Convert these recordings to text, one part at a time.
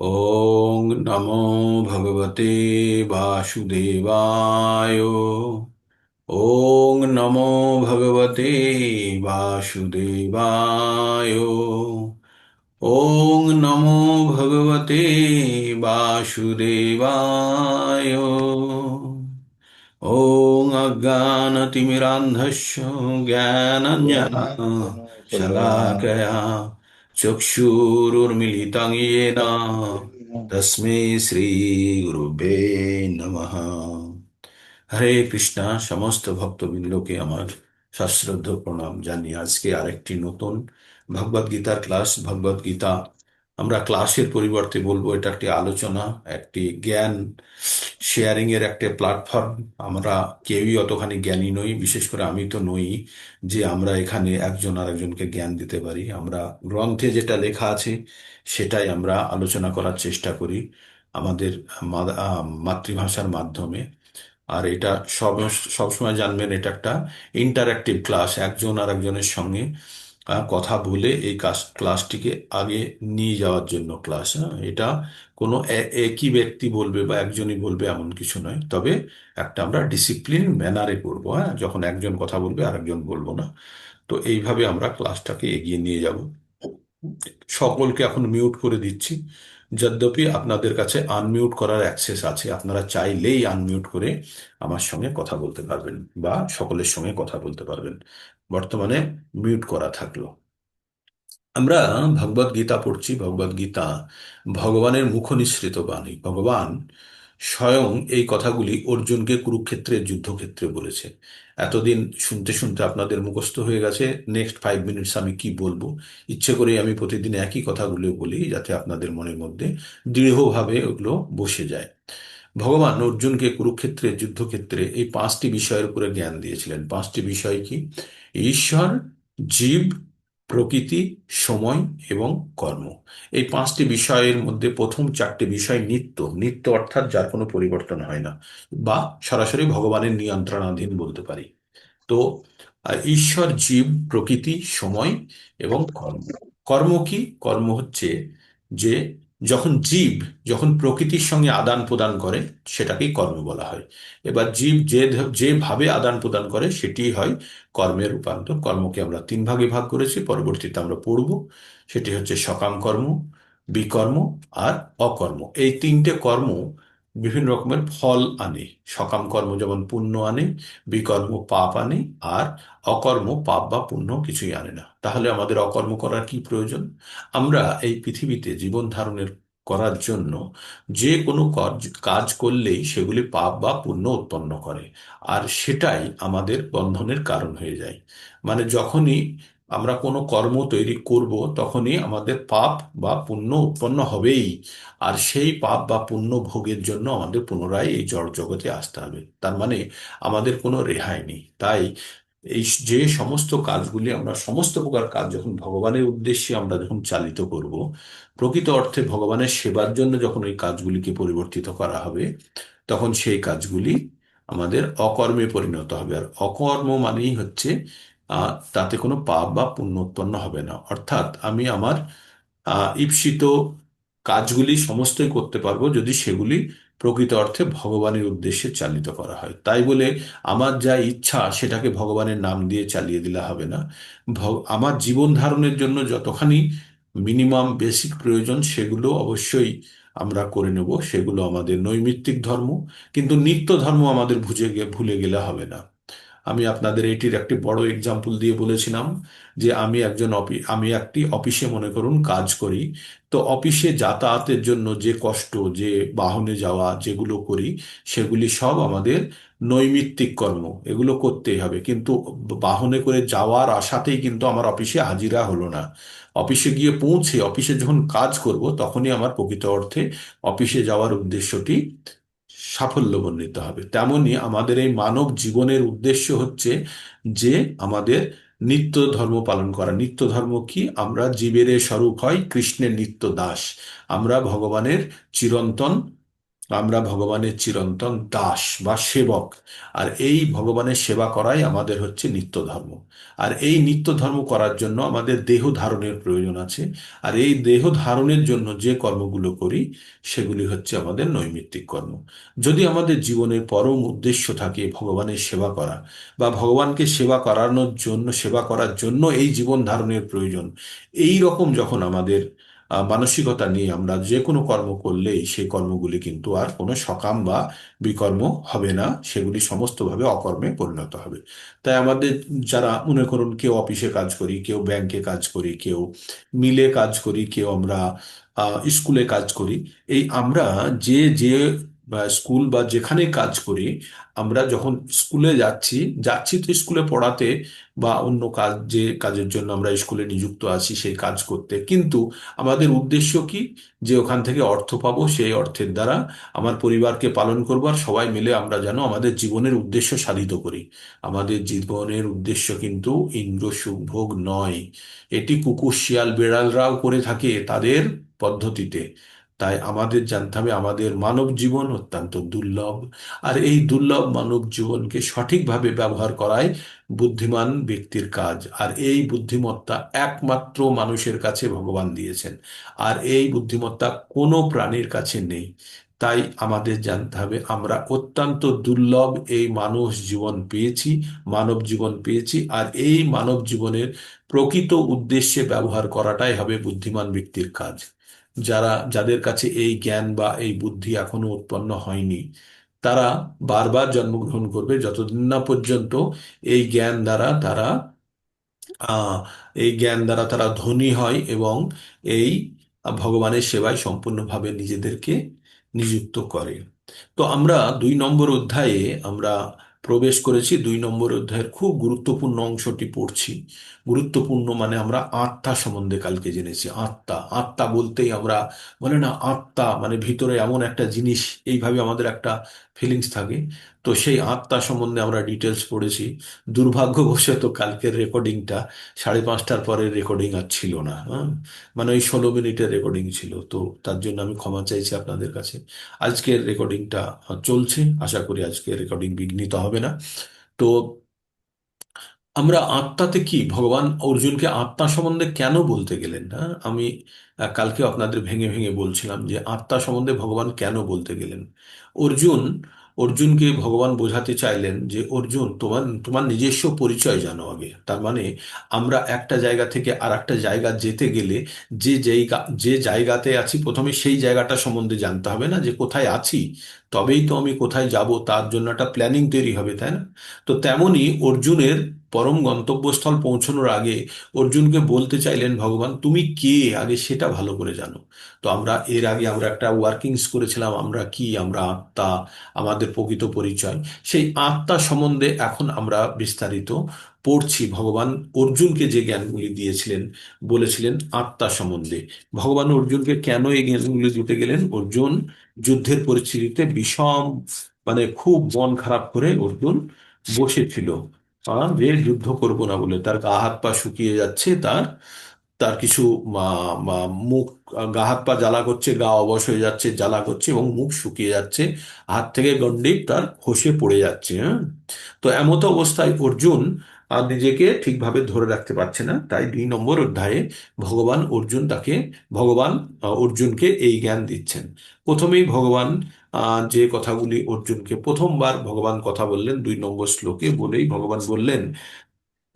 ॐ नमो भगवते वासुदेवाय। ॐ नमो भगवते वासुदेवाय। ॐ नमो भगवते वासुदेवाय। ॐ अज्ञानतिमिरान्धस्य ज्ञानाञ्जनशलाकया ज्ञानञ्जनशलाकया चक्षुरुर्मिलितं येन तस्मै শ্রীগুরুবে নমঃ। হরে কৃষ্ণা। সমস্ত ভক্তবৃন্দকে আমার সশ্রদ্ধ প্রণাম জানিয়ে আজকে আরেকটি নতুন ভগবদ গীতার ক্লাস। ভগবদ গীতা আমরা ক্লাসের পরিবর্তে বলবো এটা একটি আলোচনা, একটি জ্ঞান শেয়ারিং এর একটা প্ল্যাটফর্ম। আমরা কেউই অতখানি জ্ঞানী নই, বিশেষ করে আমি তো নই যে আমরা এখানে একজন আরেকজনকে জ্ঞান দিতে পারি। আমরা গ্রন্থে যেটা লেখা আছে সেটাই আমরা আলোচনা করার চেষ্টা করি আমাদের মাতৃভাষার মাধ্যমে। আর এটা সব সবসময় জানবেন, এটা একটা ইন্টারঅ্যাক্টিভ ক্লাস, একজন আর একজনের সঙ্গে কথা বলে এই ক্লাসটিকে আগে নিয়ে যাওয়ার জন্য ক্লাস। এটা কোনো একই ব্যক্তি বলবে বা একজনই বলবে এমন কিছু নয়, তবে একটা আমরা ডিসিপ্লিন ম্যানারে করবো। হ্যাঁ, যখন একজন কথা বলবে আর একজন বলবো না। তো এইভাবে আমরা ক্লাসটাকে এগিয়ে নিয়ে যাব। সকলকে এখন মিউট করে দিচ্ছি, যদ্যপি আপনাদের কাছে আনমিউট করার অ্যাক্সেস আছে। আপনারা চাইলেই আনমিউট করে আমার সঙ্গে কথা বলতে পারবেন বা সকলের সঙ্গে কথা বলতে পারবেন। বর্তমানে মিউট করা থাকলো। আমরা ভগবদ গীতা পড়ছি। ভগবদ গীতা ভগবানের মুখ নিঃসৃত বাণী। ভগবান স্বয়ং এই কথাগুলি অর্জুনকে কুরুক্ষেত্রের যুদ্ধক্ষেত্রে বলেছে। এতদিন শুনতে শুনতে আপনাদের মুখস্থ হয়ে গেছে। নেক্সট 5 মিনিটস আমি কি বলবো, ইচ্ছে করে আমি প্রতিদিন একই কথাগুলো বলি যাতে আপনাদের মনের মধ্যে দৃঢ়ভাবে ওগুলো বসে যায়। ভগবান অর্জুনকে কুরুক্ষেত্রের যুদ্ধক্ষেত্রে এই 5টি বিষয়ের উপরে জ্ঞান দিয়েছিলেন। 5টি বিষয় কি? ঈশ্বর, জীব, প্রকৃতি, সময় এবং কর্ম। এই 5টি বিষয়ের মধ্যে প্রথম 4টি বিষয় নিত্য। নিত্য অর্থাৎ যার কোনো পরিবর্তন হয় না, বা সরাসরি ভগবানের নিয়ন্ত্রণাধীন বলতে পারি। তো ঈশ্বর, জীব, প্রকৃতি, সময় এবং কর্ম। কর্ম কি? কর্ম হচ্ছে যে যখন জীব যখন প্রকৃতির সঙ্গে আদান প্রদান করে সেটাকেই কর্ম বলা হয়। এবার জীব যেভাবে আদান প্রদান করে সেটি হয় কর্মের রূপান্তর। কর্মকে আমরা 3 ভাগে ভাগ করেছি, পরবর্তীতে আমরা পড়ব। সেটি হচ্ছে সকাম কর্ম, বিকর্ম আর অকর্ম। এই 3টে কর্ম বিভিন্ন রকমের ফল আনে। সকাম কর্ম যেমন পুণ্য আনে, বিকর্ম পাপ আনে, আর অকর্ম পাপ বা পুণ্য কিছুই আনে না। তাহলে আমাদের অকর্ম করার কি প্রয়োজন? আমরা এই পৃথিবীতে জীবন ধারণের করার জন্য যে কোনো কাজ করলেই সেগুলি পাপ বা পুণ্য উৎপন্ন করে, আর সেটাই আমাদের বন্ধনের কারণ হয়ে যায়। মানে যখনই আমরা কোনো কর্ম তৈরি করব তখনই আমাদের পাপ বা পুণ্য উৎপন্ন হবেই। আর সেই পাপ বা পুণ্য ভোগের জন্য আমাদের পুনরায় এই জড় জগতে আসতে হবে। তার মানে আমাদের কোনো রেহাই নেই। তাই এই যে সমস্ত কাজগুলি আমরা, সমস্ত প্রকার কাজ যখন ভগবানের উদ্দেশ্যে আমরা যখন চালিত করব, প্রকৃত অর্থে ভগবানের সেবার জন্য যখন ওই কাজগুলিকে পরিবর্তিত করা হবে, তখন সেই কাজগুলি আমাদের অকর্মে পরিণত হবে। আর অকর্ম মানেই হচ্ছে তাতে কোনো পাপ বা পুণ্য উৎপন্ন হবে না। অর্থাৎ আমি আমার ঈপ্সিত কাজগুলি সমস্তই করতে পারবো যদি সেগুলি প্রকৃত অর্থে ভগবানের উদ্দেশ্যে চালিত করা হয়। তাই বলে আমার যা ইচ্ছা সেটাকে ভগবানের নাম দিয়ে চালিয়ে দিলে হবে না। আমার জীবন ধারণের জন্য যতখানি মিনিমাম বেসিক প্রয়োজন সেগুলো অবশ্যই আমরা করে নেব, সেগুলো আমাদের নৈমিত্তিক ধর্ম। কিন্তু নিত্য ধর্ম আমাদের ভুলে গেলে হবে না। আমি আপনাদের এটির একটি বড় এক্সাম্পল দিয়ে বলেছিলাম যে আমি একটি অফিসে মনে করুন কাজ করি। তো অফিসে যাতায়াতের জন্য যে কষ্ট, যে বাহনে যাওয়া যেগুলো করি, সেগুলি সব আমাদের নৈমিত্তিক কর্ম। এগুলো করতেই হবে, কিন্তু বাহনে করে যাওয়ার আশাতেই কিন্তু আমার অফিসে হাজিরা হলো না। অফিসে গিয়ে পৌঁছে অফিসে যখন কাজ করব তখনই আমার প্রকৃত অর্থে অফিসে যাওয়ার উদ্দেশ্যটি সাফল্যমণ্ডিত হবে। তেমনি আমাদের এই মানব জীবনের উদ্দেশ্য হচ্ছে যে আমাদের নিত্য ধর্ম পালন করা। নিত্য ধর্ম কি? আমরা জীবের স্বরূপ হয় কৃষ্ণের নিত্য দাস। আমরা ভগবানের চিরন্তন আমরা ভগবানের চিরন্তন দাস বা সেবক। আর এই ভগবানের সেবা করাই আমাদের হচ্ছে নিত্য ধর্ম। আর এই নিত্য ধর্ম করার জন্য আমাদের দেহ ধারণের প্রয়োজন আছে। আর এই দেহ ধারণের জন্য যে কর্মগুলো করি সেগুলি হচ্ছে আমাদের নৈমিত্তিক কর্ম। যদি আমাদের জীবনের পরম উদ্দেশ্য থাকে ভগবানের সেবা করা, বা ভগবানকে সেবা করানোর জন্য, সেবা করার জন্য এই জীবন ধারণের প্রয়োজন, এই রকম যখন আমাদের মানসিকতা নিয়ে আমরা যে কোনো কর্ম করলেই সেই কর্মগুলি কিন্তু আর কোনো সকাম বা বিকর্ম হবে না, সেগুলি সমস্তভাবে অকর্মে পরিণত হবে। তাই আমাদের, যারা মনে করুন কেউ অফিসে কাজ করি, কেউ ব্যাংকে কাজ করি, কেউ মিলে কাজ করি, কেউ আমরা স্কুলে কাজ করি, এই আমরা যে যে বা স্কুল বা যেখানে কাজ করি, আমরা যখন স্কুলে যাচ্ছি, যাচ্ছি তো স্কুলে পড়াতে বা অন্য কাজ, যে কাজের জন্য আমরা স্কুলে নিযুক্ত আছি সেই কাজ করতে, কিন্তু আমাদের উদ্দেশ্য কি? যে ওখান থেকে অর্থ পাবো, সেই অর্থের দ্বারা আমার পরিবারকে পালন করবো, আর সবাই মিলে আমরা যেন আমাদের জীবনের উদ্দেশ্য সাধিত করি। আমাদের জীবনের উদ্দেশ্য কিন্তু ইন্দ্র সুখ ভোগ নয়। এটি কুকুর শিয়াল বেড়ালরাও করে থাকে তাদের পদ্ধতিতে। তাই আমাদের জানতে হবে আমাদের মানব জীবন অত্যন্ত দুর্লভ। আর এই দুর্লভ মানব জীবনকে সঠিকভাবে ব্যবহার করাই বুদ্ধিমান ব্যক্তির কাজ। আর এই বুদ্ধিমত্তা একমাত্র মানুষের কাছে ভগবান দিয়েছেন। আর এই বুদ্ধিমত্তা কোনো প্রাণীর কাছে নেই। তাই আমাদের জানতে হবে আমরা অত্যন্ত দুর্লভ এই মানুষ জীবন পেয়েছি, মানব জীবন পেয়েছি। আর এই মানব জীবনের প্রকৃত উদ্দেশ্যে ব্যবহার করাটাই হবে বুদ্ধিমান ব্যক্তির কাজ। যাদের কাছে এই জ্ঞান বা এই বুদ্ধি এখনো উৎপন্ন হয়নি, তারা বারবার জন্মগ্রহণ করবে যতদিন না পর্যন্ত এই জ্ঞান দ্বারা তারা আহ এই জ্ঞান দ্বারা তারা ধনী হয় এবং এই ভগবানের সেবায় সম্পূর্ণভাবে নিজেদেরকে নিযুক্ত করে। তো আমরা 2 নম্বর অধ্যায়ে আমরা প্রবেশ করেছি। 2 নম্বর অধ্যায়ের খুব গুরুত্বপূর্ণ অংশটি পড়ছি। গুরুত্বপূর্ণ মানে আমরা আত্মা সম্বন্ধে কালকে জেনেছি। আত্মা, আত্মা বলতেই আমরা, বলে না আত্মা মানে ভিতরে এমন একটা জিনিস, এইভাবে আমাদের একটা ফিলিংস থাকে। তো সেই আত্মা সম্বন্ধে আমরা ডিটেলস পড়েছি। দুর্ভাগ্যবশত কালকের রেকর্ডিংটা 5:30টার পরের রেকর্ডিং আর ছিল না, হ্যাঁ। মানে ওই 16 মিনিটের রেকর্ডিং ছিল, তো তার জন্য আমি ক্ষমা চাইছি আপনাদের কাছে। আজকের রেকর্ডিংটা চলছে, আশা করি আজকের রেকর্ডিং বিঘ্নিত হবে না। তো আমরা আত্মাতে কি, ভগবান অর্জুনকে আত্মা সম্বন্ধে কেন বলতে গেলেন না, আমি কালকে আপনাদের ভেঙে ভেঙে বলছিলাম যে আত্মা সম্বন্ধে ভগবান কেন বলতে গেলেন। অর্জুন অর্জুনকে ভগবান বোঝাতে চাইলেন যে অর্জুন, তোমার তোমার নিজস্ব পরিচয় জানো আগে। তার মানে আমরা একটা জায়গা থেকে আর একটা জায়গা যেতে গেলে যে জায়গাতে আছি প্রথমে সেই জায়গাটা সম্বন্ধে জানতে হবে, না যে কোথায় আছি, তবেই তো আমি কোথায় যাব তার জন্য একটা প্ল্যানিং তৈরি হবে, তাই না? তো তেমনি অর্জুনের পরম গন্তব্যস্থল পৌঁছানোর আগে অর্জুনকে বলতে চাইলেন ভগবান, তুমি কে আগে সেটা ভালো করে জানো। তো আমরা এর আগে আমরা একটা ওয়ার্কিংস করেছিলাম, আমরা কি, আমরা আত্মা, আমাদের প্রকৃত পরিচয়। সেই আত্মা সম্বন্ধে এখন আমরা বিস্তারিত পড়ছি। ভগবান অর্জুনকে যে জ্ঞানগুলি দিয়েছিলেন, বলেছিলেন আত্মা সম্বন্ধে। ভগবান অর্জুনকে কেন এই জ্ঞানগুলি দিতে গেলেন? অর্জুন যুদ্ধের পরিস্থিতিতে বিষম, মানে খুব মন খারাপ করে অর্জুন বসেছিল, যে যুদ্ধ করব না বলে। তার গা হাত পা শুকিয়ে যাচ্ছে, তার তার কিছু মুখ, গা হাত পা জ্বালা করছে, গা অবশ হয়ে যাচ্ছে, জ্বালা করছে এবং মুখ শুকিয়ে যাচ্ছে, হাত থেকে গন্ডিক তার খসে পড়ে যাচ্ছে, হ্যাঁ। তো এমতো অবস্থায় অর্জুন নিজেকে ঠিকভাবে ধরে রাখতে পারছে না। তাই 2 নম্বর অধ্যায়ে ভগবান অর্জুনকে এই জ্ঞান দিচ্ছেন। প্রথমেই ভগবান যে কথাগুলি অর্জুনকে প্রথমবার ভগবান কথা বললেন 2 নম্বর শ্লোকে, বলেই ভগবান বললেন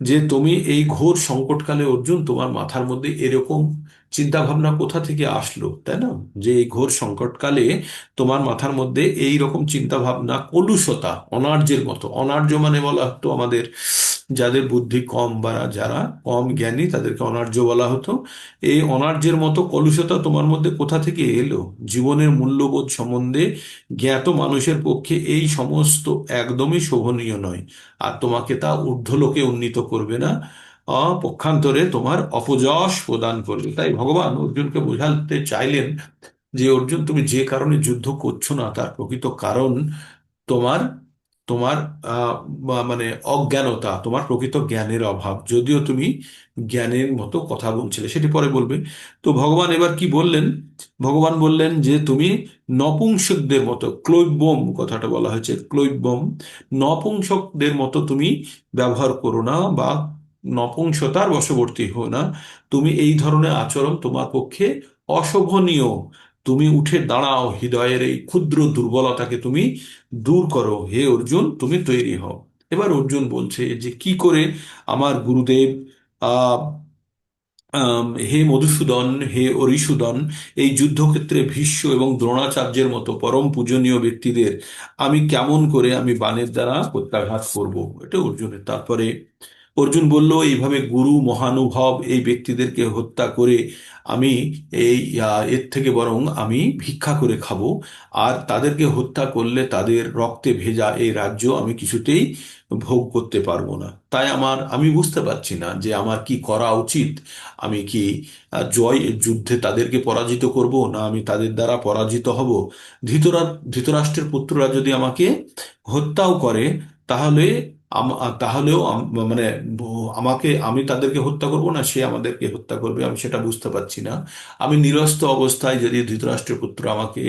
যে তুমি এই ঘোর সংকটকালে অর্জুন, তোমার মাথার মধ্যে এরকম চিন্তা ভাবনা কোথা থেকে আসলো, তাই না? যে এই ঘোর সংকটকালে তোমার মাথার মধ্যে এই রকম চিন্তা ভাবনা, কলুষতা, অনার্যের মতো। অনার্য মানে বলা হতো আমাদের যাদের বুদ্ধি কম বা যারা কম জ্ঞানী তাদেরকে অনার্য বলা হতো। এই অনার্যের মতো কলুষতা তোমার মধ্যে কোথা থেকে এলো? জীবনের মূল্যবোধ সম্বন্ধে জ্ঞাত মানুষের পক্ষে এই সমস্ত একদমই শোভনীয় নয়। আর তোমাকে তা ঊর্ধ্বলোকে উন্নীত করবে না, পক্ষান্তরে তোমার অপযশ প্রদান করবে। তাই ভগবান অর্জুনকে বোঝাতে চাইলেন যে অর্জুন, তুমি যে কারণে যুদ্ধ করছো না তার প্রকৃত কারণ তোমার তোমার মানে অজ্ঞানতা, তোমার প্রকৃত জ্ঞানের অভাব, যদিও তুমি জ্ঞানের মতো কথা বলছিলে, সেটি পরে বলবে। তো ভগবান এবার কি বললেন? ভগবান বললেন যে তুমি নপুংসকদের মতো, ক্লৈবম কথাটা বলা হয়েছে, ক্লৈবম, নপুংসকদের মতো তুমি ব্যবহার করো না, বা নপুংসতার বশবর্তী হো না। তুমি এই ধরনের আচরণ তোমার পক্ষে অশোভনীয়। তুমি উঠে দাঁড়াও, হৃদয়ের এই ক্ষুদ্র দুর্বলতাকে তুমি দূর করো, হে অর্জুন, তুমি তৈরি হও। এবার অর্জুন বলছে যে কি করে আমার গুরুদেব, আহ হে মধুসূদন, হে অরিসূদন, এই যুদ্ধক্ষেত্রে ভীষ্ম এবং দ্রোণাচার্যের মতো পরম পূজনীয় ব্যক্তিদের আমি কেমন করে আমি বাণের দ্বারা প্রত্যাঘাত করব। এটা অর্জুনের। তারপরে অর্জুন বলল, এইভাবে গুরু মহানুভব এই ব্যক্তিদেরকে হত্যা করে আমি এই এর থেকে বরং আমি ভিক্ষা করে খাবো। আর তাদেরকে হত্যা করলে তাদের রক্তে ভেজা এই রাজ্য আমি কিছুতেই ভোগ করতে পারবো না। তাই আমি বুঝতে পারছি না যে আমার কি করা উচিত। আমি কি জয় যুদ্ধে তাদেরকে পরাজিত করব, না আমি তাদের দ্বারা পরাজিত হব? ধৃতরাষ্ট্রের পুত্ররা যদি আমাকে হত্যাও করে, তাহলে তাহলেও মানে আমি তাদেরকে হত্যা করব, না সে আমাদেরকে হত্যা করবে, আমি সেটা বুঝতে পারছি না। আমি নিরস্ত্র অবস্থায় যদি ধৃতরাষ্ট্রের পুত্র আমাকে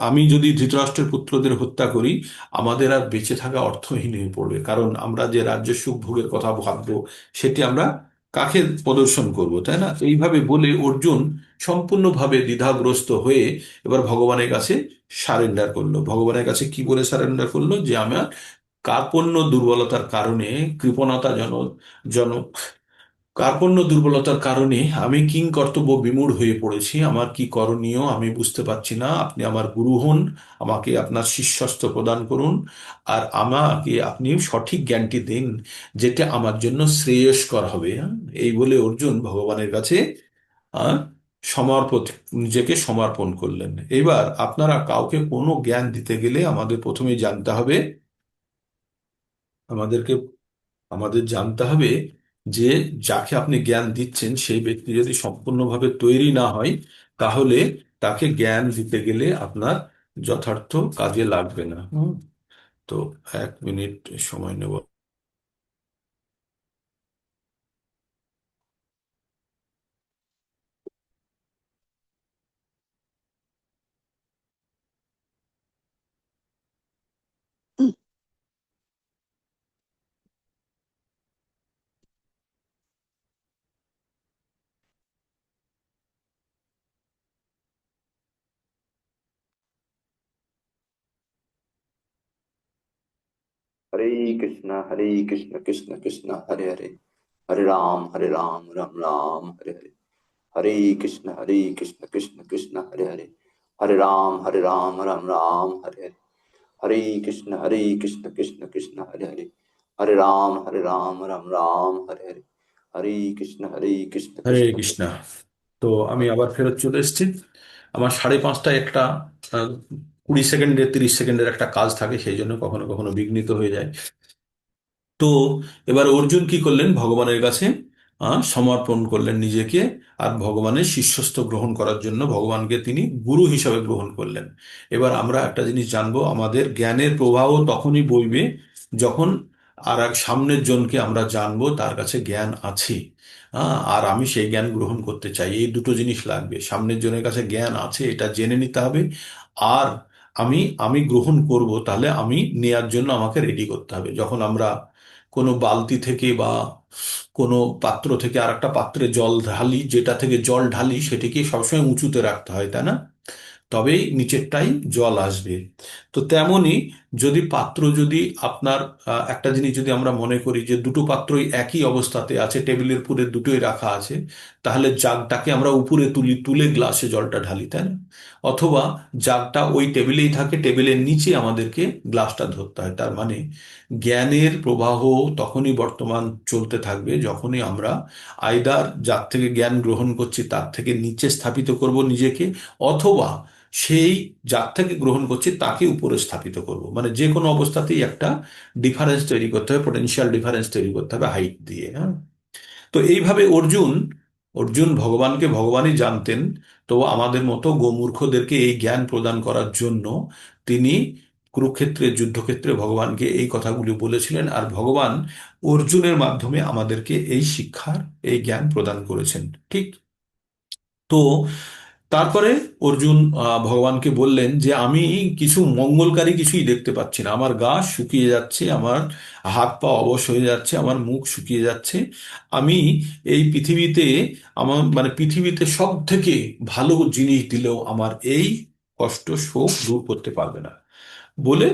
আমি যদি ধৃতরাষ্ট্রের পুত্রদের হত্যা করি, আমাদের আর বেঁচে থাকা অর্থহীন হয়ে পড়বে। কারণ আমরা যে রাজ্য সুখ ভোগের কথা ভাববো, সেটি আমরা কাকে প্রদর্শন করব, তাই না? এইভাবে বলে অর্জুন সম্পূর্ণভাবে দ্বিধাগ্রস্ত হয়ে এবার ভগবানের কাছে সারেন্ডার করলো। ভগবানের কাছে কি বলে সারেন্ডার করলো? যে আমার কার্পণ্য দুর্বলতার কারণে, কৃপণতা জন কার্পণ্য দুর্বলতার কারণে আমি কিং কর্তব্য বিমূঢ় হয়ে পড়েছি। আমার কি করণীয় আমি বুঝতে পারছি না। আপনি আমার গুরু হন, আমাকে আপনার শিষ্যস্ত প্রদান করুন, আর আমাকে আপনি সঠিক জ্ঞানটি দিন, যেটা আমার জন্য শ্রেয়স্কর হবে। হ্যাঁ? এই বলে অর্জুন ভগবানের কাছে আহ, সমর্পণ নিজেকে সমর্পণ করলেন। এবার আপনারা কাউকে কোনো জ্ঞান দিতে গেলে আমাদের প্রথমে জানতে হবে, আমাদেরকে আমাদের জানতে হবে যে যাকে আপনি জ্ঞান দিচ্ছেন সেই ব্যক্তি যদি সম্পূর্ণভাবে তৈরি না হয়, তাহলে তাকে জ্ঞান দিতে গেলে আপনার যথার্থ কাজে লাগবে না। তো 1 মিনিট সময় নেব। हरे कृष्ण कृष्ण कृष्ण हरे हरे हरे राम राम हरे हरे हरे कृष्ण कृष्ण कृष्ण हरे हरे हरे राम हरे हरे हरे कृष्ण कृष्ण कृष्ण हरे हरे हरे राम हरे हरे हरे कृष्ण হরে कृष्ण কৃষ্ণ। তো আমি আবার ফেরত চলে এসেছি। আমার 5:30টায় একটা 20 সেকেন্ডের 30 সেকেন্ডের একটা কাজ থাকে, সেই জন্য কখনো কখনো বিঘ্নিত হয়ে যায়। তো এবার অর্জুন কি করলেন? ভগবানের কাছে সমর্পণ করলেন নিজেকে, আর ভগবানের শিষ্যত্ব গ্রহণ করার জন্য ভগবানকে তিনি গুরু হিসাবে গ্রহণ করলেন। এবার আমরা একটা জিনিস জানবো, আমাদের জ্ঞানের প্রবাহ তখনই বইবে যখন আর এক সামনের জনকে আমরা জানবো তার কাছে জ্ঞান আছে, আর আমি সেই জ্ঞান গ্রহণ করতে চাই। এই দুটো জিনিস লাগবে, সামনের জনের কাছে জ্ঞান আছে এটা জেনে নিতে হবে, আর আমি আমি গ্রহণ করব, তাহলে আমি নেয়ার জন্য আমাকে রেডি করতে হবে। যখন আমরা কোনো বালতি থেকে বা কোনো পাত্র থেকে আর একটা পাত্রে জল ঢালি, যেটা থেকে জল ঢালি সেটিকে সবসময় উঁচুতে রাখতে হয়, তাই না? তবেই নিচেরটাই জল আসবে। তো তেমনি যদি পাত্র, যদি আপনার একটা জিনিস যদি আমরা মনে করি যে দুটো পাত্রই একই অবস্থাতে আছে, টেবিলের উপরে দুটোই রাখা আছে, তাহলে জাগটাকে আমরা উপরে তুলি, তুলে গ্লাসে জলটা ঢালি, তাই না? অথবা জাগটা ওই টেবিলেই থাকে, টেবিলের নিচে আমাদেরকে গ্লাসটা ধরতে হয়। তার মানে জ্ঞানের প্রবাহ তখনই বর্তমান চলতে থাকবে যখনই আমরা আইদার যার থেকে জ্ঞান গ্রহণ করছি তার থেকে নিচে স্থাপিত করব নিজেকে, অথবা সেই যার থেকে গ্রহণ করছি তাকে উপরে স্থাপিত করব। মানে যে কোনো অবস্থাতেই একটা ডিফারেন্স তৈরি করতে হবে, পোটেনশিয়াল ডিফারেন্স তৈরি করতে হবে হাইট দিয়ে। হ্যাঁ? তো এইভাবে অর্জুন অর্জুন ভগবানকে ভগবানই জানতেন। তো আমাদের মতো গোমূর্খদেরকে এই জ্ঞান প্রদান করার জন্য তিনি কুরুক্ষেত্রের যুদ্ধক্ষেত্রে ভগবানকে এই কথাগুলি বলেছিলেন, আর ভগবান অর্জুনের মাধ্যমে আমাদেরকে এই শিক্ষার, এই জ্ঞান প্রদান করেছেন। ঠিক। তো তারপরে অর্জুন ভগবানকে বললেন যে আমি কিছু মঙ্গলকারী কিছুই দেখতে পাচ্ছি না, আমার গা শুকিয়ে যাচ্ছে, আমার হাত পা অবশ হয়ে যাচ্ছে, আমার মুখ শুকিয়ে যাচ্ছে। আমি এই পৃথিবীতে, আমার মানে পৃথিবীতে সব থেকে ভালো জিনিস দিলেও আমার এই কষ্ট শোক দূর করতে পারবে না বলে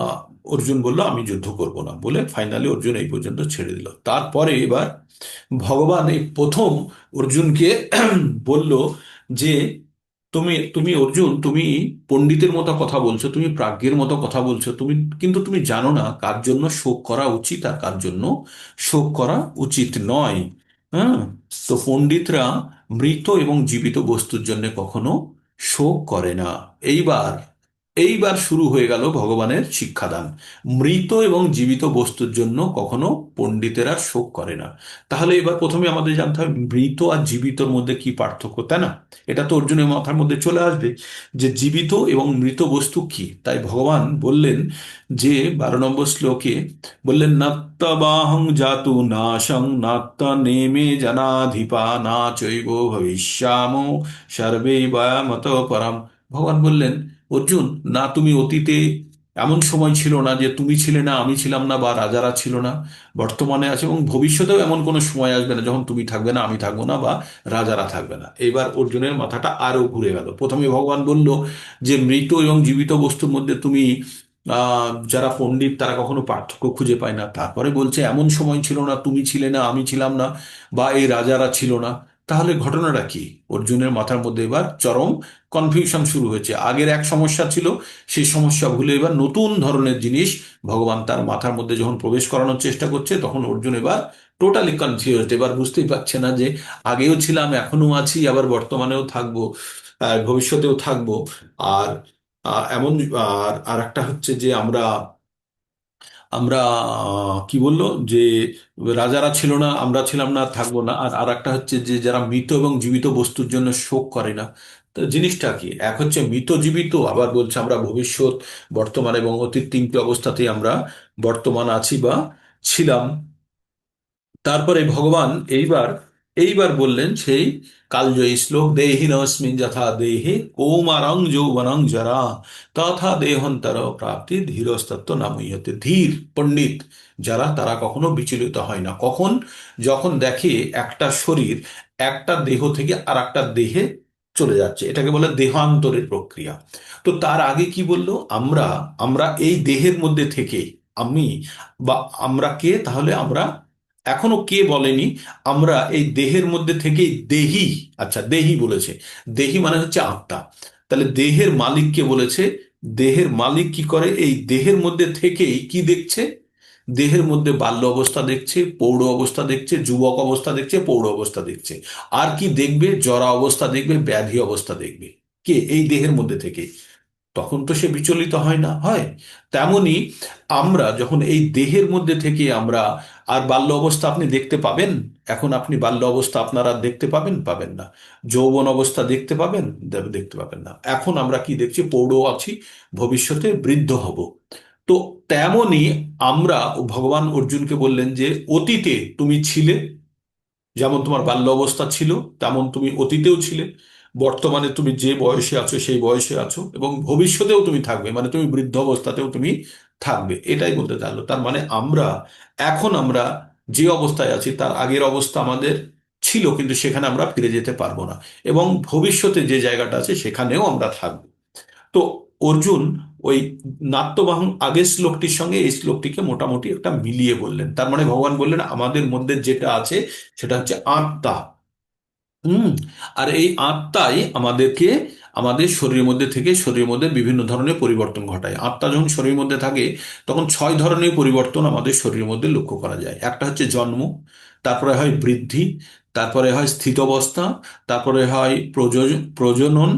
আহ, অর্জুন বলল আমি যুদ্ধ করব না, বলে ফাইনালি অর্জুন এই পর্যন্ত ছেড়ে দিল। তারপরে এবার ভগবান এই প্রথম অর্জুনকে বলল যে তুমি তুমি অর্জুন, তুমি পণ্ডিতের মতো কথা বলছো, তুমি প্রাজ্ঞের মতো কথা বলছো, কিন্তু তুমি জানো না কার জন্য শোক করা উচিত আর কার জন্য শোক করা উচিত নয়। হ্যাঁ। তো পণ্ডিতরা মৃত এবং জীবিত বস্তুর জন্য কখনো শোক করে না। এইবার এইবার শুরু হয়ে গেল ভগবানের শিক্ষাদান। মৃত এবং জীবিত বস্তুর জন্য কখনো পণ্ডিতেরা শোক করে না। তাহলে এবার প্রথমে আমাদের জানতে হবে মৃত আর জীবিতর মধ্যে কি পার্থক্য, তাই না? এটা তো অর্জুনের মাথার মধ্যে চলে আসবে যে জীবিত এবং মৃত বস্তু কি। তাই ভগবান বললেন যে 12 নম্বর শ্লোকে বললেন, নাত্তবাহং জাতু নাশং নাত্ত নেমে জনাধিপা না চৈব ভবিষ্যামো সর্বে মত পরম। ভগবান বললেন, অর্জুন, না তুমি অতীতে এমন সময় ছিল না যে তুমি ছিলে না, আমি ছিলাম না, বা রাজারা ছিল না, বর্তমানে আছে এবং ভবিষ্যতেও এমন কোনো সময় আসবে না যখন তুমি থাকবে না, আমি থাকবো না, বা রাজারা থাকবে না। এবার অর্জুনের মাথাটা আরো ঘুরে গেল। প্রথমে ভগবান বলল যে মৃত এবং জীবিত বস্তুর মধ্যে তুমি যারা পণ্ডিত তারা কখনো পার্থক্য খুঁজে পায় না। তারপরে বলছে এমন সময় ছিল না, তুমি ছিলে না, আমি ছিলাম না, বা এই রাজারা ছিল না। তাহলে ঘটনাটা কি? অর্জুনের মাথার মধ্যে এবার চরম কনফিউশন শুরু হয়েছে। আগের এক সমস্যা ছিল, সেই সমস্যা ভুলে এবার নতুন ধরনের জিনিস ভগবান তার মাথার মধ্যে যখন প্রবেশ করানোর চেষ্টা করছে, তখন অর্জুন এবার টোটালি কনফিউজড। এবার বুঝতেই পারছে না যে আগেও ছিলাম, এখনো আছি, আবার বর্তমানেও থাকবো, ভবিষ্যতেও থাকবো। আর এমন আর আর একটা হচ্ছে যে আমরা আমরা কি বললো যে রাজারা ছিল না, আমরা ছিলাম না, থাকবো না। আর আর একটা হচ্ছে যে যারা মৃত এবং জীবিত বস্তুর জন্য শোক করে না। তো জিনিসটা কি? এক হচ্ছে মৃত জীবিত, আবার বলছে আমরা ভবিষ্যৎ, বর্তমান এবং অতীত তিনটি অবস্থাতেই আমরা বর্তমান আছি বা ছিলাম। তারপরে ভগবান এইবার এইবার বললেন সেই কালজয়ী শ্লোক, দেহিনস্মিন যথা দেহে কৌমারং যৌবনং জরা তথা দেহান্তর প্রাপ্তি ধীরস্তত্ব নামইয়তে। ধীর পণ্ডিত যারা, তারা কখনো বিচলিত হয় না। কখন? যখন দেখে একটা শরীর একটা দেহ থেকে আর একটা দেহে চলে যাচ্ছে, এটাকে বলে দেহান্তরের প্রক্রিয়া। তো তার আগে কি বললো? আমরা আমরা এই দেহের মধ্যে থেকে, আমি বা আমরা কে? তাহলে আমরা এখনো কে বলেনি। আমরা এই দেহের মধ্যে থেকেই দেহি। আচ্ছা, দেহি বলেছে, দেহি মানে হচ্ছে আত্মা। তাহলে দেহের মালিক কে বলেছে? দেহের মালিক কি করে? এই দেহের মধ্যে থেকেই কি দেখছে? দেহের মধ্যে বাল্য অবস্থা দেখছে, পৌঢ় অবস্থা দেখছে, যুবক অবস্থা দেখছে, পৌঢ় অবস্থা দেখছে। আর কি দেখবে? জরা অবস্থা দেখবে, ব্যাধি অবস্থা দেখবে। কে? এই দেহের মধ্যে থেকে। তখন তো সে বিচলিত হয় না, হয়? তেমনি আমরা যখন এই দেহের মধ্যে থেকে আমরা, আর বাল্য অবস্থা আপনি দেখতে পাবেন? এখন আপনি বাল্য অবস্থা আপনারা দেখতে পাবেন? পাবেন না। যৌবন অবস্থা দেখতে পাবেন? দেখতে পাবেন না। এখন আমরা কি দেখছি? পৌঢ় আছি, ভবিষ্যতে বৃদ্ধ হব। তো তেমনি আমরা, ভগবান অর্জুনকে বললেন যে অতীতে তুমি ছিলে, যেমন তোমার বাল্য অবস্থা ছিল তেমন তুমি অতীতেও ছিলে, বর্তমানে তুমি যে বয়সে আছো সেই বয়সে আছো, এবং ভবিষ্যতেও তুমি থাকবে, মানে তুমি বৃদ্ধ অবস্থাতেও তুমি থাকবে। এটাই বলতে চাইলো। তার মানে আমরা যে অবস্থায় আছি তার আগের অবস্থা আমাদের ছিল, কিন্তু সেখানে আমরা ফিরে যেতে পারবো না, এবং ভবিষ্যতে যে জায়গাটা আছে সেখানেও আমরা থাকবো। তো অর্জুন ওই নাট্যবাহন আগের শ্লোকটির সঙ্গে এই শ্লোকটিকে মোটামুটি একটা মিলিয়ে বললেন। তার মানে ভগবান বললেন আমাদের মধ্যে যেটা আছে সেটা হচ্ছে আত্মা। হুম। আর এই আত্মাই আমাদেরকে আমাদের শরীরের মধ্যে থেকে শরীরের মধ্যে বিভিন্ন ধরনের পরিবর্তন ঘটায়। আত্মা যখন শরীরের মধ্যে থাকে তখন 6 ধরনের পরিবর্তন আমাদের শরীরের মধ্যে লক্ষ্য করা যায়। একটা হচ্ছে জন্ম, তারপরে হয় বৃদ্ধি, তারপরে হয় স্থিতাবস্থা, তারপরে হয় প্রজনন,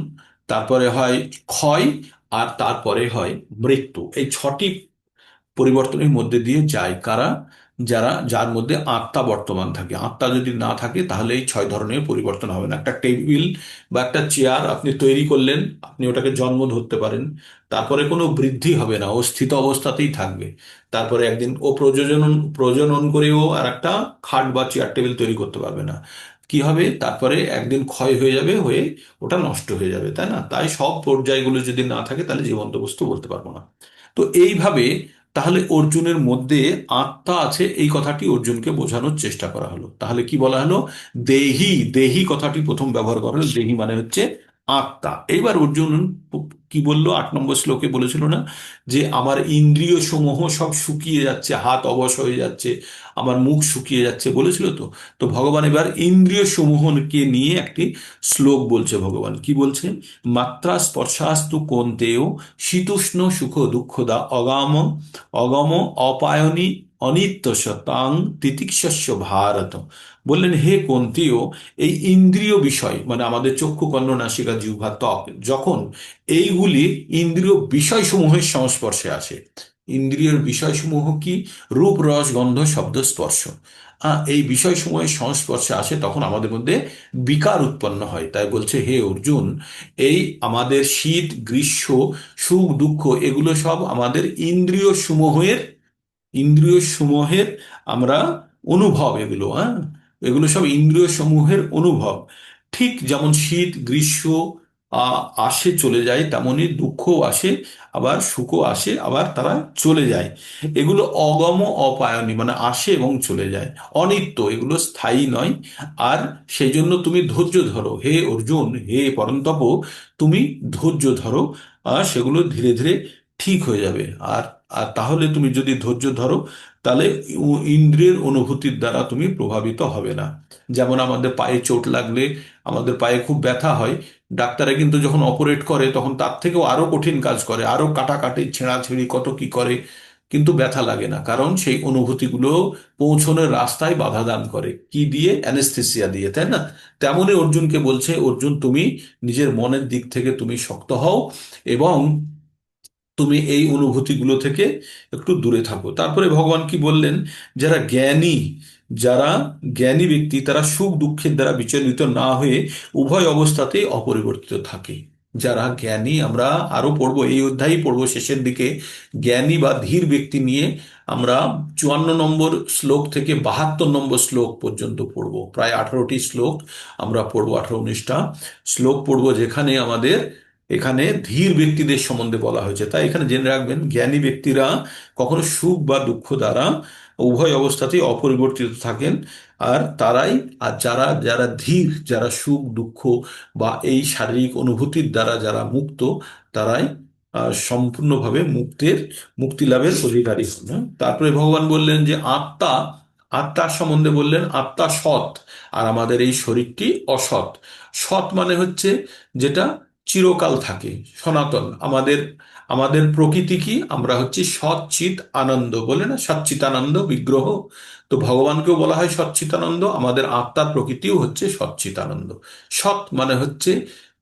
তারপরে হয় ক্ষয়, আর তারপরে হয় মৃত্যু। এই 6টি পরিবর্তনের মধ্যে দিয়ে যায় কারা? যার মধ্যে আত্মা বর্তমান থাকে। আত্মা যদি না থাকে তাহলে এই 6 ধরনের পরিবর্তন হবে না। একটা টেবিল বা একটা চেয়ার আপনি তৈরি করলেন, আপনি ওটাকে জন্ম ধরতে পারেন, তারপরে কোনো বৃদ্ধি হবে না, ও স্থিত অবস্থাতেই থাকবে। তারপরে একদিন ও প্রযোজনন প্রজনন করেও আর একটা খাট বা চেয়ার টেবিল তৈরি করতে পারবে না। কি হবে, তারপরে একদিন ক্ষয় হয়ে যাবে, হয়ে ওটা নষ্ট হয়ে যাবে, তাই না? তাই সব পর্যায়গুলো যদি না থাকে তাহলে জীবন্ত বস্তু বলতে পারবো না। তো এইভাবে তাহলে অর্জুনের মধ্যে আত্মা আছে, এই কথাটি অর্জুনকে বোঝানোর চেষ্টা করা হলো। তাহলে কি বলা হলো? দেহি, দেহি কথাটি প্রথম ব্যবহার করা হলো। দেহি মানে হচ্ছে আত্মা। এইবার অর্জুন কি বললো? 8 নম্বর শ্লোকে বলেছিল না যে আমার ইন্দ্রিয় সমূহ সব শুকিয়ে যাচ্ছে, হাত অবশ হয়ে যাচ্ছে, আমার মুখ শুকিয়ে যাচ্ছে, বলেছিল তো। তো ভগবান এবার ইন্দ্রিয় সমূহকে নিয়ে একটি শ্লোক বলছে। ভগবান কি বলছে? মাত্রা স্পর্শাস্তু কন্তেয় শীতুষ্ণ সুখ দুঃখদা অগাম অগম অপায়নী অনিত্য তাং তিতিক্ষস্য ভারত। বললেন, হে কুন্তিও, এই ইন্দ্রিয় বিষয় মানে আমাদের চক্ষু কর্ণ নাসিকা জিহ্বা ত্বক, যখন এইগুলি ইন্দ্রিয় বিষয়সমূহের সংস্পর্শে আসে। ইন্দ্রিয়ের বিষয়সমূহ কি? রূপ রস গন্ধ শব্দ স্পর্শ। এই বিষয়সমূহের সংস্পর্শে আসে, তখন আমাদের মধ্যে বিকার উৎপন্ন হয়। তাই বলছে, হে অর্জুন, এই আমাদের শীত গ্রীষ্ম সুখ দুঃখ এগুলো সব আমাদের ইন্দ্রিয় সমূহের আমরা অনুভব, এগুলো এগুলো সব ইন্দ্রিয় সমূহের অনুভব। ঠিক যেমন শীত গ্রীষ্ম আসে চলে যায়, তেমনি দুঃখও আসে, আবার সুখও আসে, আবার তারা চলে যায়। এগুলো অগম অপায়নী মানে আসে এবং চলে যায়, অনিত্য, এগুলো স্থায়ী নয়। আর সেই জন্য তুমি ধৈর্য ধরো হে অর্জুন, হে পরন্তপ, তুমি ধৈর্য ধরো, আর সেগুলো ধীরে ধীরে ঠিক হয়ে যাবে। আর আর তাহলে তুমি যদি ধৈর্য ধরো, তাহলে ইন্দ্রিয়ের অনুভূতির দ্বারা তুমি প্রভাবিত হবে না। যেমন আমাদের পায়ে চোট লাগলে আমাদের পায়ে খুব ব্যথা হয়, ডাক্তারে কিন্তু যখন অপারেট করে তখন তার থেকেও আরো কঠিন কাজ করে, আরো কাটাকাটি ছেঁড়াছেঁড়ি কত কি করে, কিন্তু ব্যথা লাগে না, কারণ সেই অনুভূতিগুলো পৌঁছনের রাস্তায় বাধা দান করে কি দিয়ে? অ্যানেস্থেসিয়া দিয়ে, তাই না? তেমনই অর্জুনকে বলছে, অর্জুন তুমি নিজের মনের দিক থেকে তুমি শক্ত হও, এবং তুমি এই অনুভূতিগুলো থেকে একটু দূরে থাকো। তারপরে ভগবান কি বললেন? যারা জ্ঞানী, যারা জ্ঞানী ব্যক্তি, তারা সুখ দুঃখের দ্বারা বিচলিত না হয়ে উভয় অবস্থাতেই অপরিবর্তিত থাকে। যারা জ্ঞানী, আমরা আরো পড়বো, এই অধ্যায়ই পড়বো শেষের দিকে, জ্ঞানী বা ধীর ব্যক্তি নিয়ে আমরা 54 নম্বর শ্লোক থেকে 72 নম্বর শ্লোক পর্যন্ত পড়বো। প্রায় 18টি শ্লোক আমরা পড়বো, 18-19টা শ্লোক পড়বো, যেখানে আমাদের এখানে ধীর ব্যক্তিদের সম্বন্ধে বলা হয়েছে। তাই এখানে জেনে রাখবেন, জ্ঞানী ব্যক্তিরা কখনো সুখ বা দুঃখ দ্বারা উভয় অবস্থাতেই অপরিবর্তিত থাকেন। আর তারাই, আর যারা যারা ধীর, যারা সুখ দুঃখ বা এই শারীরিক অনুভূতির দ্বারা যারা মুক্ত, তারাই সম্পূর্ণভাবে মুক্তি লাভের অধিকারী হন। তারপরে ভগবান বললেন যে আত্মার সম্বন্ধে বললেন, আত্মা সৎ, আর আমাদের এই শরীরটি অসৎ। সৎ মানে হচ্ছে যেটা চিরকাল থাকে, সনাতন। আমাদের আমাদের প্রকৃতি কি? আমরা হচ্ছি সচ্চিত আনন্দ, বলে না, সচ্চিতানন্দ বিগ্রহ। তো ভগবানকেও বলা হয় সচ্চিতানন্দ, আমাদের আত্মার প্রকৃতিও হচ্ছে সচ্চিতানন্দ। সৎ মানে হচ্ছে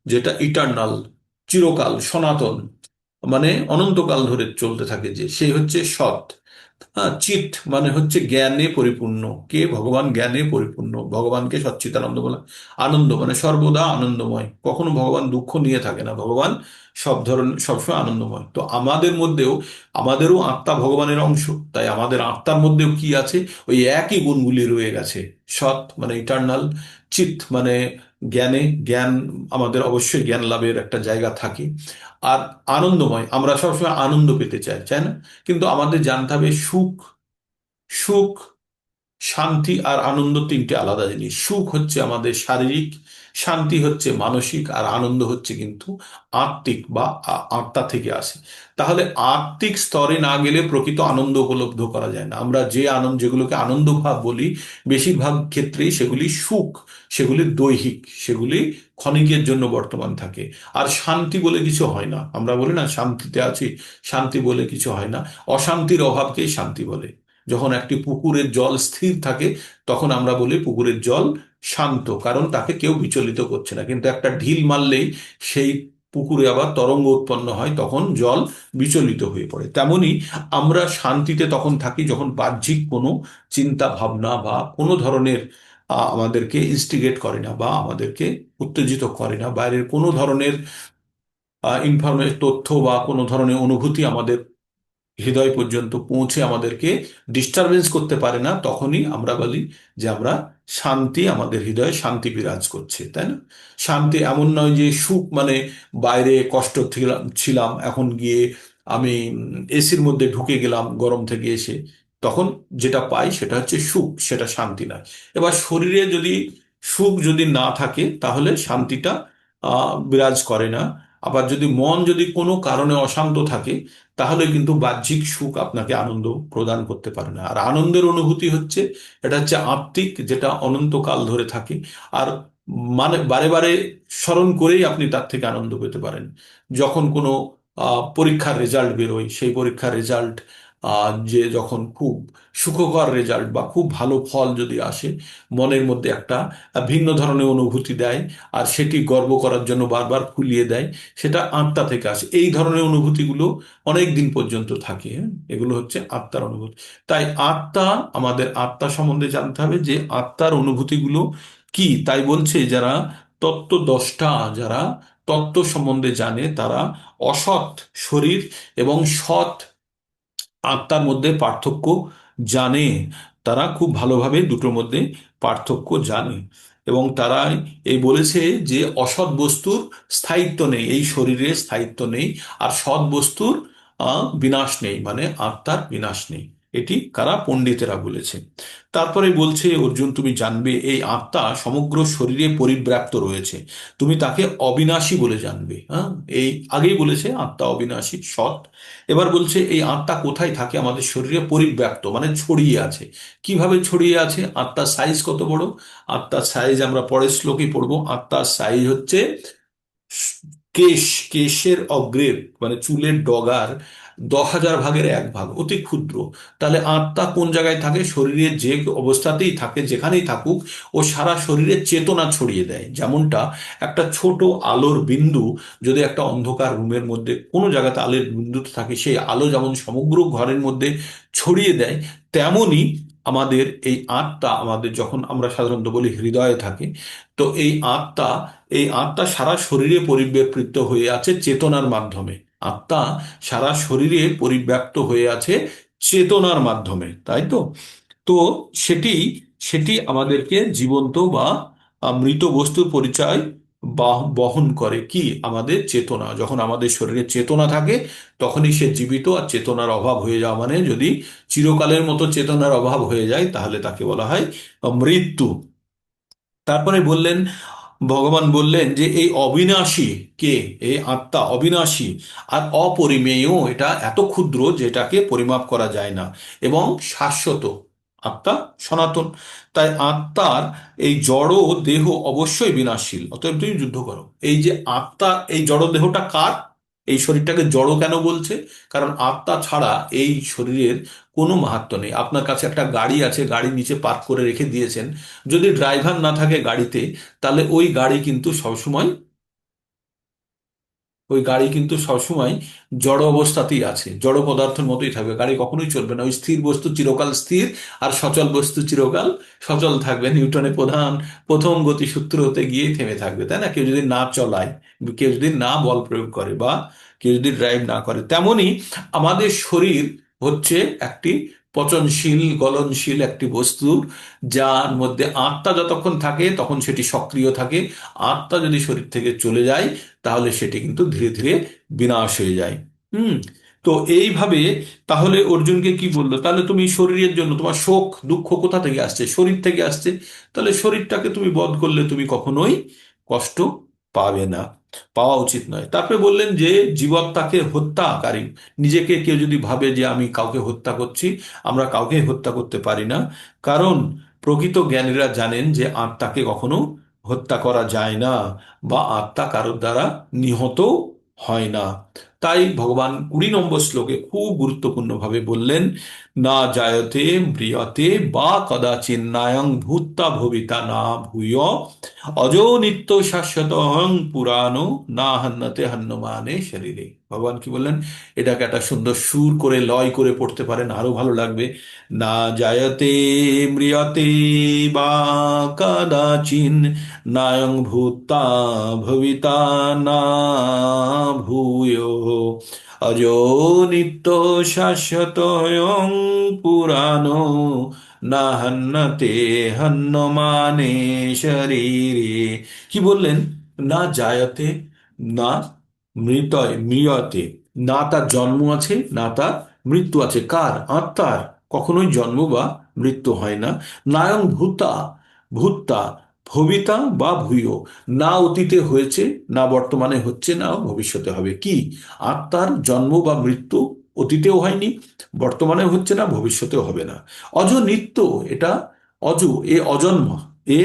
যেটা ইটার্নাল, চিরকাল সনাতন, মানে অনন্তকাল ধরে চলতে থাকে, যে সেই হচ্ছে সৎ। চিত মানে হচ্ছে জ্ঞানে পরিপূর্ণ। কে? ভগবান জ্ঞানে পরিপূর্ণ, ভগবানকে সচ্চিদানন্দ বলা। আনন্দ মানে সর্বদা আনন্দময়, কখনো ভগবান দুঃখ নিয়ে থাকে না, ভগবান সবসময় আনন্দময়। তো আমাদেরও আত্মা ভগবানের অংশ, তাই আমাদের আত্মার মধ্যেও কি আছে? ওই একই গুণগুলি রয়ে গেছে। সৎ মানে ইটার্নাল, চিত মানে জ্ঞান, আমাদের অবশ্যই জ্ঞান লাভের একটা জায়গা থাকে। আর আনন্দময়, আমরা সবসময় আনন্দ পেতে চাই, তাই না? কিন্তু আমাদের জানতে হবে, সুখ সুখ শান্তি আর আনন্দ তিনটে আলাদা জিনিস। সুখ হচ্ছে আমাদের শারীরিক, শান্তি হচ্ছে মানসিক, আর আনন্দ হচ্ছে কিন্তু আত্মিক বা আত্মা থেকে আসে। তাহলে আত্মিক স্তরে না গেলে প্রকৃত আনন্দ উপলব্ধ করা যায় না। আমরা যে আনন্দ, যেগুলোকে আনন্দ ভাব বলি, বেশিরভাগ ক্ষেত্রেই সেগুলি সুখ, সেগুলি দৈহিক, সেগুলি ক্ষণিকের জন্য বর্তমান থাকে। আর শান্তি বলে কিছু হয় না। আমরা বলি না শান্তিতে আছি, শান্তি বলে কিছু হয় না। অশান্তির অভাবকেই শান্তি বলে। যখন একটি পুকুরের জল স্থির থাকে, তখন আমরা বলি পুকুরের জল শান্ত, কারণ তাকে কেউ বিচলিত করছে না। কিন্তু একটা ঢিল মারলেই সেই পুকুরে আবার তরঙ্গ উৎপন্ন হয়, তখন জল বিচলিত হয়ে পড়ে। তেমনি আমরা শান্তিতে তখন থাকি যখন বাহ্যিক কোনো চিন্তা ভাবনা বা কোনো ধরনের আমাদেরকে ইনস্টিগেট করে না বা আমাদেরকে উত্তেজিত করে না, বাইরের কোনো ধরনের তথ্য বা কোনো ধরনের অনুভূতি আমাদের হৃদয় পর্যন্ত পৌঁছে আমাদেরকে ডিস্টারবেন্স করতে পারে না। তখনই আমরা বলি যে আমরা শান্তি, আমাদের হৃদয়ে শান্তি বিরাজ করছে, তাই না? শান্তি এমন নয় যে সুখ মানে বাইরে কষ্ট ছিলাম, এখন গিয়ে আমি এসির মধ্যে ঢুকে গেলাম গরম থেকে এসে, তখন যেটা পাই সেটা হচ্ছে সুখ, সেটা শান্তি নয়। এবার শরীরে যদি সুখ যদি না থাকে তাহলে শান্তিটা বিরাজ করে না। আবার যদি মন যদি কোনো কারণে অশান্ত থাকে, তাহলে কিন্তু বাহ্যিক সুখ আপনাকে আনন্দ প্রদান করতে পারে না। আর আনন্দের অনুভূতি হচ্ছে, এটা হচ্ছে আত্মিক, যেটা অনন্তকাল ধরে থাকে। আর মানে বারে বারে স্মরণ করেই আপনি তার থেকে আনন্দ পেতে পারেন। যখন কোনো পরীক্ষার রেজাল্ট বেরোয়, সেই পরীক্ষার রেজাল্ট যে যখন খুব সুখকর রেজাল্ট বা খুব ভালো ফল যদি আসে, মনের মধ্যে একটা ভিন্ন ধরনের অনুভূতি দেয়, আর সেটি গর্ব করার জন্য বারবার ফুলিয়ে দেয়। সেটা আত্মা থেকে আসে। এই ধরনের অনুভূতিগুলো অনেক দিন পর্যন্ত থাকে। হ্যাঁ? এগুলো হচ্ছে আত্মার অনুভূতি। তাই আত্মা, আমাদের আত্মা সম্বন্ধে জানতে হবে যে আত্মার অনুভূতিগুলো কি। তাই বলছে যারা তত্ত্বদ্রষ্টা, যারা তত্ত্ব সম্বন্ধে জানে, তারা অসৎ শরীর এবং সৎ আত্মার মধ্যে পার্থক্য জানে। তারা খুব ভালোভাবে দুটোর মধ্যে পার্থক্য জানে। এবং তারা এই বলেছে যে অসৎ বস্তুর স্থায়িত্ব নেই, এই শরীরে স্থায়িত্ব নেই। আর সৎ বস্তুর বিনাশ নেই, মানে আত্মার বিনাশ নেই। এটি কারা? পণ্ডিতেরা বলেছে। তারপরে বলছে অর্জুন, তুমি জানবে এই আত্মা সমগ্র শরীরে পরিব্যাপ্ত রয়েছে, তুমি তাকে অবিনাশী বলে জানবে। হ্যাঁ, এই আগেই বলেছে আত্মা অবিনাশী, সৎ। এবার বলছে এই আত্মা কোথায় থাকে? আমাদের শরীরে পরিব্যাপ্ত, মানে ছড়িয়ে আছে। কিভাবে ছড়িয়ে আছে? আত্মার সাইজ কত বড়? আত্মার সাইজ আমরা পরের শ্লোকে পড়বো। আত্মার সাইজ হচ্ছে কেশ, কেশের অগ্রের মানে চুলের ডগার 10,000 ভাগের 1 ভাগ, অতি ক্ষুদ্র। তাহলে আত্মা কোন জায়গায় থাকে? শরীরের যে অবস্থাতেই থাকে, যেখানেই থাকুক, ও সারা শরীরে চেতনা ছড়িয়ে দেয়। যেমনটা একটা ছোট আলোর বিন্দু যদি একটা অন্ধকার রুমের মধ্যে কোনো জায়গাতে আলোর বিন্দুতে থাকে, সেই আলো যেমন সমগ্র ঘরের মধ্যে ছড়িয়ে দেয়, তেমনি আমাদের এই আত্মা, আমাদের যখন আমরা সাধারণত বলি হৃদয়ে থাকে, তো এই আত্মা সারা শরীরে পরিব্যাপ্ত হয়ে আছে চেতনার মাধ্যমে। আত্মা সারা শরীরে পরিব্যাপ্ত হয়ে আছে চেতনার মাধ্যমে, তাই তো? তো সেটি সেটি আমাদেরকে জীবন্ত বা মৃত বস্তুর পরিচয় বহন করে। কি? আমাদের চেতনা। যখন আমাদের শরীরে চেতনা থাকে, তখনই সে জীবিত। আর চেতনার অভাব হয়ে যাওয়া মানে, যদি চিরকালের মতো চেতনার অভাব হয়ে যায়, তাহলে তাকে বলা হয় মৃত্যু। তারপরে বললেন, ভগবান বললেন যে এই অবিনাশী কে? এই আত্মা অবিনাশী আর অপরিমেয়। এটা এত ক্ষুদ্র যেটাকে পরিমাপ করা যায় না, এবং শাশ্বত। আত্মা সনাতন। তাই আত্মার এই জড় দেহ অবশ্যই বিনাশশীল, অতএব তুমি যুদ্ধ করো। এই যে আত্মা, এই জড় দেহটা কার? এই শরীরটাকে জড় কেন বলছে? কারণ আত্মা ছাড়া এই শরীরের কোনো মাহাত্ম্য নেই। আপনার কাছে একটা গাড়ি আছে, গাড়ি নিচে পার্ক করে রেখে দিয়েছেন, যদি ড্রাইভার না থাকে গাড়িতে, তাহলে ওই গাড়ি কিন্তু সবসময় জড় অবস্থাতেই আছে, জড় পদার্থের মতোই থাকবে। গাড়ি কখনোই চলবে না। ওই স্থির বস্তু চিরকাল স্থির, আর সচল বস্তু চিরকাল সচল থাকবে। নিউটনের প্রথম গতি সূত্রতে গিয়ে থেমে থাকবে, তাই না? কেউ যদি না চলায়, কেউ যদি না বল প্রয়োগ করে, বা কেউ যদি ড্রাইভ না করে। তেমনি আমাদের শরীর হচ্ছে একটি পচনশীল, গলনশীল একটি বস্তু, যার মধ্যে আত্মা যতক্ষণ থাকে তখন সেটি সক্রিয় থাকে। আত্মা যদি শরীর থেকে চলে যায়, তাহলে সেটি কিন্তু ধীরে ধীরে বিনাশ হয়ে যায়। হুম। তো এইভাবে তাহলে অর্জুনকে কি বললো? তাহলে তুমি শরীরের জন্য তোমার শোক দুঃখ কোথা থেকে আসছে? শরীর থেকে আসছে। তাহলে শরীরটাকে তুমি বধ করলে তুমি কখনোই কষ্ট পাবে না, পাওয়া উচিত নয়। তারপরে বললেন যে জীবাত্মাকে হত্যাকারী, নিজেকে কেউ যদি ভাবে যে আমি কাউকে হত্যা করছি, আমরা কাউকে হত্যা করতে পারি না। কারণ প্রকৃত জ্ঞানীরা জানেন যে আত্মাকে কখনো হত্যা করা যায় না, বা আত্মা কারোর দ্বারা নিহত হয় না। তাই ভগবান 20 নম্বর শ্লোকে খুব গুরুত্বপূর্ণভাবে বললেন, না জায়তে ম্রিয়তে বা কদাচিন্নায়ং ভূত্তা ভবিতা না ভূয় অজো নিত্য শাশ্বত অহং পুরাণো না হান্নাতে হান্যমানে শরীরে। ভগবান কি বললেন? এটাকে একটা সুন্দর সুর করে লয় করে পড়তে পারেন, আরো ভালো লাগবে। না জায়তে ম্রিয়তে বা কদাচিন নায়ং ভূতা ভবিতা না ভূয় অজো নিত্য শাশ্বতয়ং পুরাণো না হান্নাতে হান্যমানে শরীরে। কি বললেন? না জায়তে, না মৃয়তে, না তার জন্ম আছে না তার মৃত্যু আছে। কার? আত্মার কখনোই জন্ম বা মৃত্যু হয় না। নায়ং ভূতা, ভূত্তা, ভবিতা বা ভূয়, না অতীতে হয়েছে, না বর্তমানে হচ্ছে, না ভবিষ্যতে হবে। কি? আত্মার জন্ম বা মৃত্যু অতীতেও হয়নি, বর্তমানে হচ্ছে না, ভবিষ্যতেও হবে না। অজ নিত্য, এটা অজ, এ অজন্ম, এ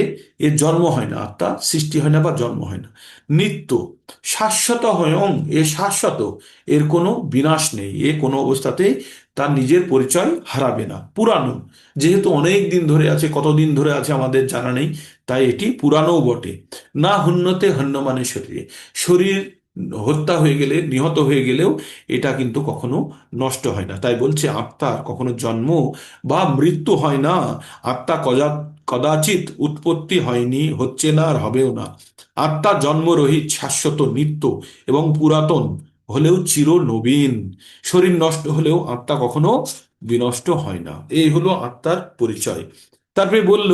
এর জন্ম হয় না, আত্মা সৃষ্টি হয় না বা জন্ম হয় না। নিত্য, শাশ্বত হয়ং, এ শাশ্বত, এর কোনো বিনাশ নেই, এ কোনো অবস্থাতেই তার নিজের পরিচয় হারাবে না। পুরানো, যেহেতু অনেক দিন ধরে আছে, কতদিন ধরে আছে আমাদের জানা নেই, তাই এটি পুরাণও বটে। না হুন্নতে হন্যমানে শরীরে, শরীর হত্যা হয়ে গেলে, নিহত হয়ে গেলেও এটা কিন্তু কখনো নষ্ট হয় না। তাই বলছে আত্মার কখনো জন্ম বা মৃত্যু হয় না। আত্মা কদাচিৎ উৎপত্তি হয়নি, হচ্ছে না, আর হবেও না। আত্মা জন্মরহিত, শাশ্বত, নিত্য এবং পুরাতন, হলেও চির নবীন। শরীর নষ্ট হলেও আত্মা কখনো বিনষ্ট হয় না। এই হলো আত্মার পরিচয়। তারপরে বলল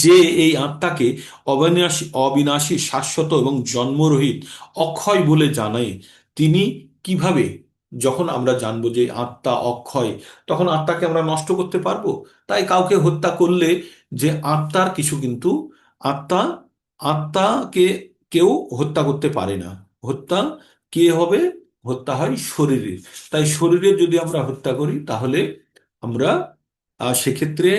যে এই আত্মাকে অবিনাশী, অবিনাশী, শাশ্বত এবং জন্মরহিত, অক্ষয় বলে জানাই। তিনি কিভাবে? যখন আমরা জানবো যে আত্মা অক্ষয়, তখন আত্মাকে আমরা নষ্ট করতে পারবো? তাই কাউকে হত্যা করলে যে আত্মার কিছু কিন্তু, আত্মা, আত্মাকে কেউ হত্যা করতে পারে না। হত্যা কে হবে? হত্যা হয় শরীরের। তাই শরীরে যদি আমরা হত্যা করি তাহলে আমরা সেক্ষেত্রে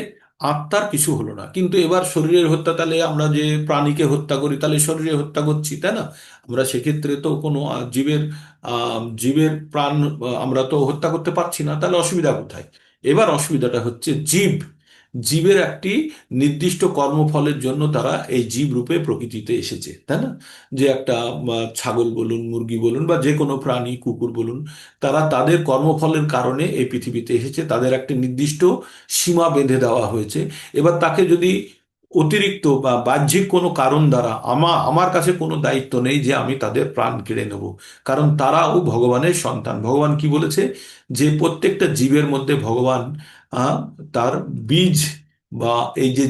আত্মার কিছু হলো না। কিন্তু এবার শরীরের হত্যা, তাহলে আমরা যে প্রাণীকে হত্যা করি তাহলে শরীরে হত্যা করছি, তাই না? আমরা সেক্ষেত্রে তো কোনো জীবের প্রাণ আমরা তো হত্যা করতে পারছি না, তাহলে অসুবিধা কোথায়? এবার অসুবিধাটা হচ্ছে জীব, জীবের একটি নির্দিষ্ট কর্মফলের জন্য তারা এই জীব রূপে প্রকৃতিতে এসেছে, তাই না? যে একটা ছাগল বলুন, মুরগি বলুন, বা যে কোনো প্রাণী, কুকুর বলুন, তারা তাদের কর্মফলের কারণে এই পৃথিবীতে এসেছে, তাদের একটি নির্দিষ্ট সীমা বেঁধে দেওয়া হয়েছে। এবার তাকে যদি অতিরিক্ত বা বাহ্যিক কোনো কারণ দ্বারা, আমার কাছে কোনো দায়িত্ব নেই যে আমি তাদের প্রাণ কেড়ে নেব, কারণ তারাও ভগবানের সন্তান। ভগবান কি বলেছে? যে প্রত্যেকটা জীবের মধ্যে ভগবান আহ, তার বীজ, বা এই যে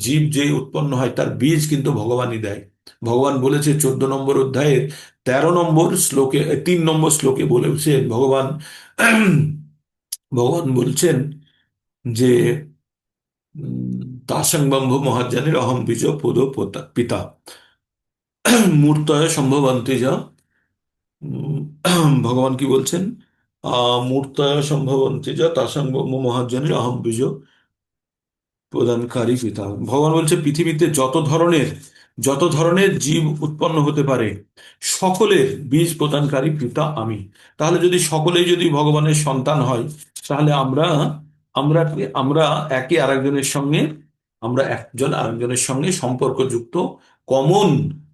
জীব যে উৎপন্ন হয় তার বীজ কিন্তু ভগবানই দেয়। ভগবান বলেছে 14 নম্বর অধ্যায়ের 13 নম্বর শ্লোকে, 3 নম্বর শ্লোকে বলেছে ভগবান, ভগবান বলছেন যে তাসং ব্রহ্ম মহাজ্ঞানীর অহম বীজ পদ পিতা মূর্তয় সম্ভবন্তি যা। ভগবান কি বলছেন? মূর্তয় সম্ভবন্তি যা তাসং ব্রহ্ম মহাজ্ঞানীর অহম বীজ প্রদানকারী পিতা। ভগবান বলছে পৃথিবীতে যত ধরনের জীব উৎপন্ন হতে পারে, সকলের বীজ প্রদানকারী পিতা আমি। তাহলে যদি সকলেই যদি ভগবানের সন্তান হয়, তাহলে আমরা একে আরেকজনের সঙ্গে, আমরা একজন আরেকজনের সঙ্গে সম্পর্কযুক্ত, কমন,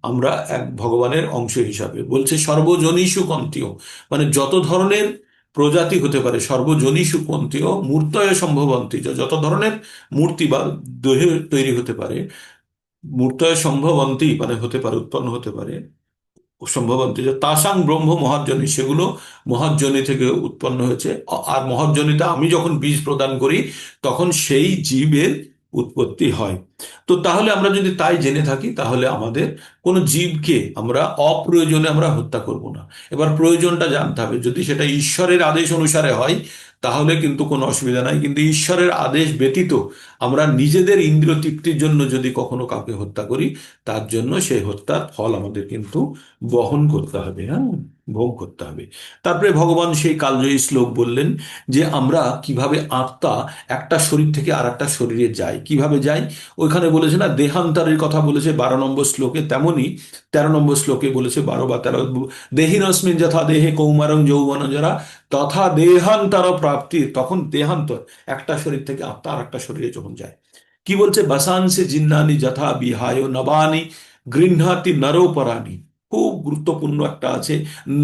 আমরা এক ভগবানের অংশ হিসাবে। বলছে সর্বজনীষু কন্তীয়, মানে যত ধরনের প্রজাতি হতে পারে, সর্বজনীষু কন্তীয় মূর্তয় সম্ভবন্তি, যত ধরনের মূর্তি বা দেহ তৈরি হতে পারে, মূর্তয় সম্ভবন্তি মানে হতে পারে, উৎপন্ন হতে পারে, সম্ভবন্তি যে তাসাং ব্রহ্ম মহাজ্জনী, সেগুলো মহাজ্জনী থেকে উৎপন্ন হয়েছে। আর মহাজ্জনীতে আমি যখন বীজ প্রদান করি, তখন সেই জীবের উৎপত্তি হয়। তো তাহলে আমরা যদি তাই জেনে থাকি, তাহলে আমাদের কোনো জীবকে আমরা অপ্রয়োজনে আমরা হত্যা করব না। এবার প্রয়োজনটা জানতে হবে, যদি সেটা ঈশ্বরের আদেশ অনুসারে হয় তাহলে কিন্তু কোনো অসুবিধা নাই, কিন্তু ঈশ্বরের আদেশ ব্যতীত আমরা নিজেদের ইন্দ্রিয় তৃপ্তির জন্য যদি কখনো কাউকে হত্যা করি, তার জন্য সেই হত্যার ফল আমাদের কিন্তু বহন করতে হবে। হ্যাঁ, ভোগ করতে হবে। তারপরে ভগবান সেই কালজয়ী শ্লোক বললেন যে আমরা কিভাবে আত্মা একটা শরীর থেকে আর একটা শরীরে যায়, কিভাবে যায়। ওইখানে বলেছে না, দেহান্তরের কথা বলেছে 12 নম্বর শ্লোকে, তেমনি 13 নম্বর শ্লোকে বলেছে, 12 বা 13, দেহিনস্মিন যথা দেহে কৌমারং যৌবন যারা তথা দেহান্তর প্রাপ্তি, তখন দেহান্তর, একটা শরীর থেকে আত্মা আর একটা শরীরে যখন যায়। কি বলছে, বাসাংসি জিন্নানি যথা বিহায় নবানি গৃহ্ণাতি নরোপরাণি। খুব গুরুত্বপূর্ণ একটা আছে,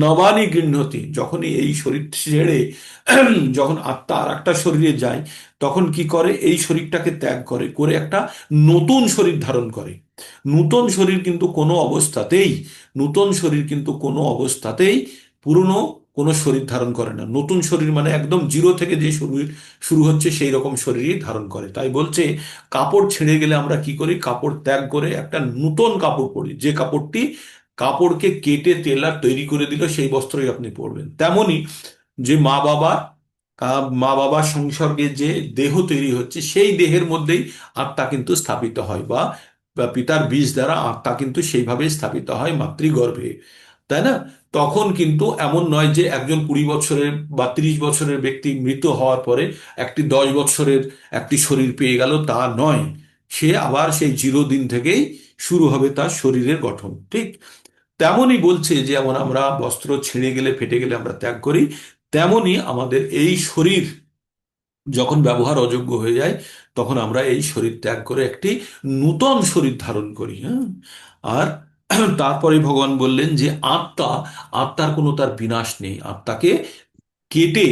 নবানি গৃহ্ণতি, যখনই এই শরীর ছেড়ে যখন আত্মা আর একটা শরীরে যায়, তখন কি করে, এই শরীরটাকে ত্যাগ করে করে একটা নতুন শরীর ধারণ করে। নূতন শরীর কিন্তু কোনো অবস্থাতেই, নূতন শরীর কিন্তু কোনো অবস্থাতেই পুরনো কোনো শরীর ধারণ করে না। নতুন শরীর মানে একদম জিরো থেকে যে শরীর শুরু হচ্ছে সেই রকম শরীরই ধারণ করে। তাই বলছে, কাপড় ছিঁড়ে গেলে আমরা কি করি, কাপড় ত্যাগ করে একটা নূতন কাপড় পরি, যে কাপড়টি কাপড়কে কেটে টেলার তৈরি করে দিল সেই বস্ত্রই আপনি পরবেন। তেমনি যে মা বাবার সংসর্গে যে দেহ তৈরি হচ্ছে, সেই দেহের মধ্যেই আত্মা কিন্তু স্থাপিত হয়, বা পিতার বীজ দ্বারা আত্মা কিন্তু সেইভাবে স্থাপিত হয় মাতৃগর্ভে, তাই না? তখন কিন্তু এমন নয় যে একজন 20 বছরের বা 30 বছরের ব্যক্তি মৃত হওয়ার পরে একটি 10 বছরের একটি শরীর পেয়ে গেল, তা নয়। সে আবার সেই জিরো দিন থেকেই শুরু হবে তার শরীরের গঠন, ঠিক তেমনই বলছে যে যেমন আমরা বস্ত্র ছিঁড়ে গেলে ফেটে গেলে আমরা ত্যাগ করি, তেমনি আমাদের এই শরীর যখন ব্যবহার অযোগ্য হয়ে যায়, তখন আমরা এই শরীর ত্যাগ করে একটি নূতন শরীর ধারণ করি। হ্যাঁ, আর তারপরে ভগবান বললেন যে আত্মা, আত্মার কোনো তার বিনাশ নেই। আত্মাকে কেটে,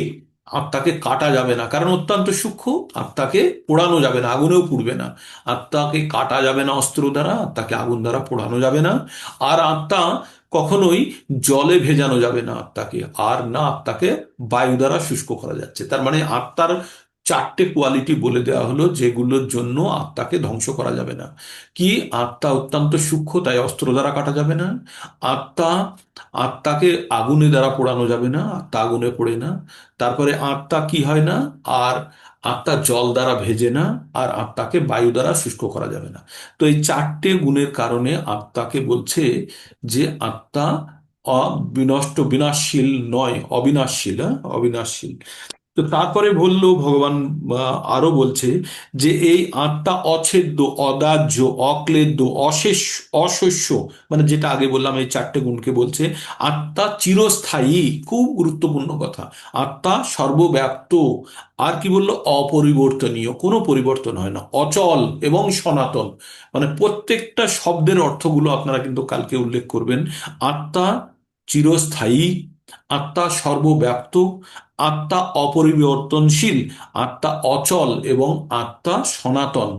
আত্মাকে কাটা যাবে না, কারণ অত্যন্ত সূক্ষ্ম। আত্মাকে পোড়ানো যাবে না, আগুনেও পুড়বে না। আত্মাকে কাটা যাবে না অস্ত্র দ্বারা, আত্মাকে আগুন দ্বারা পোড়ানো যাবে না। আর আত্মা কখনোই জলে ভেজানো যাবে না আত্মাকে, আর না আত্মাকে বায়ু দ্বারা শুষ্ক করা যাচ্ছে। তার মানে আত্মার 4টে কোয়ালিটি বলে দেওয়া হলো যেগুলোর জন্য আত্মাকে ধ্বংস করা যাবে না। কি, আত্মা অত্যন্ত সূক্ষ্ম, তাই অস্ত্র দ্বারা কাটা যাবে না। আত্মা, আত্মাকে আগুনে দ্বারা পোড়ানো যাবে না, আত্মা আগুনে পোড়ে না। তারপরে আত্মা কি হয় না, আর আত্মা জল দ্বারা ভেজে না, আর আত্মাকে বায়ু দ্বারা শুষ্ক করা যাবে না। তো এই 4টে গুণের কারণে আত্মাকে বলছে যে আত্মা অবিনষ্ট, বিনাশশীল নয়, অবিনাশশীল। হ্যাঁ, অবিনাশশীল। তো তারপরে বলল ভগবান, আরো বলছে যে এই আত্মা অছেদ্য, অদাহ্য, অক্লেদ্য, অশেষ, অশস্য, মানে যেটা আগে বললাম এই 4টে গুণকে বলছে। আত্মা চিরস্থায়ী, খুব গুরুত্বপূর্ণ কথা। আত্মা সর্বব্যাপ্ত, আর কি বললো, অপরিবর্তনীয়, কোনো পরিবর্তন হয় না, অচল এবং সনাতন। মানে প্রত্যেকটা শব্দের অর্থগুলো আপনারা কিন্তু কালকে উল্লেখ করবেন। আত্মা চিরস্থায়ী, আত্মা সর্বব্যাপ্ত, আত্মা অপরিবর্তনশীল, আত্মা অচল এবং আত্মা সনাতন।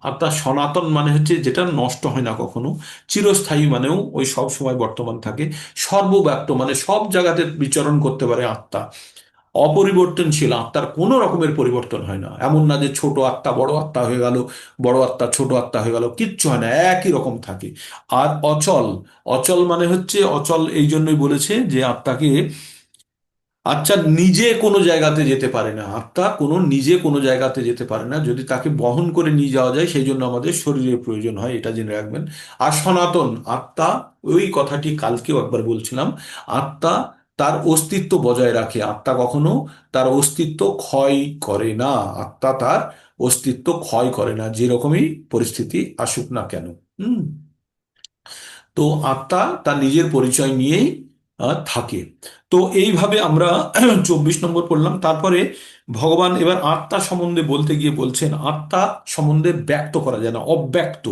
আত্মা সনাতন মানে হচ্ছে যেটা নষ্ট হয় না কখনো। চিরস্থায়ী মানেও ওই সব সময় বর্তমান থাকে। সর্বব্যাপ্ত মানে সব জায়গাতে বিচরণ করতে পারে আত্মা। অপরিবর্তনশীল, আত্মার কোনো রকমের পরিবর্তন হয় না। এমন না যে ছোট আত্মা বড় আত্মা হয়ে গেল, বড় আত্মা ছোট আত্মা হয়ে গেল, কিচ্ছু হয় না, একই রকম থাকে। আর অচল, অচল মানে হচ্ছে, অচল এই জন্যই বলেছে যে আত্মাকে, আচ্ছা নিজে কোনো জায়গাতে যেতে পারে না, আত্মা কোনো নিজে কোনো জায়গাতে যেতে পারে না। যদি তাকে বহন করে নিয়ে যাওয়া যায়, সেই জন্য আমাদের শরীরের প্রয়োজন হয়, এটা জেনে রাখবেন। আর সনাতন আত্মা, ওই কথাটি কালকেও একবার বলছিলাম, আত্মা তার অস্তিত্ব বজায় রাখে। আত্মা কখনো তার অস্তিত্ব ক্ষয় করে না। আত্মা তার অস্তিত্ব ক্ষয় করে না, যেরকমই পরিস্থিতি আসুক না কেন। হুম। তো আত্মা তার নিজের পরিচয় নিয়েই থাকে। তো এইভাবে আমরা 24 নম্বর পড়লাম। তারপরে ভগবান এবার আত্মা সম্বন্ধে বলতে গিয়ে বলছেন, আত্মা সম্বন্ধে ব্যক্ত করা যায় না, অব্যক্ত,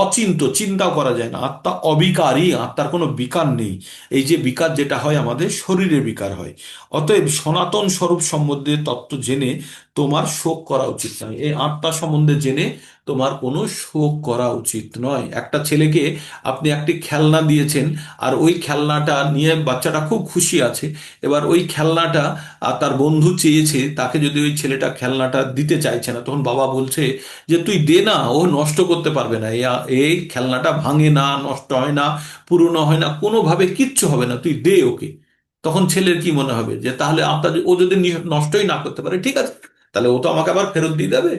অচিন্ত, চিন্তা করা যায় না। আত্মা অবিকারী, আত্মার কোনো বিকার নেই। এই যে বিকার যেটা হয় আমাদের শরীরে বিকার হয়। অতএব সনাতন স্বরূপ সম্বন্ধে তত্ত্ব জেনে তোমার শোক করা উচিত নয়। এই আত্মা সম্বন্ধে জেনে তোমার কোনো শোক করা উচিত নয়। একটা ছেলেকে আপনি একটি খেলনা দিয়েছেন, আর ওই খেলনাটা নিয়ে বাচ্চাটা খুব খুশি আছে। এবার ওই খেলনাটা তার বন্ধু চেয়েছে, তাকে যদি ওই ছেলেটা খেলনাটা দিতে চাইছে না, তখন বাবা বলছে যে তুই দে না, ও নষ্ট করতে পারবে না, এই খেলনাটা ভাঙে না, নষ্ট হয় না, পুরনো হয় না, কোনোভাবে কিচ্ছু হবে না, তুই দে ওকে। তখন ছেলের কি মনে হবে, যে তাহলে আপনার, ও যদি নষ্টই না করতে পারে, ঠিক আছে, তাহলে ও তো আমাকে আবার ফেরত দিয়ে দেবে,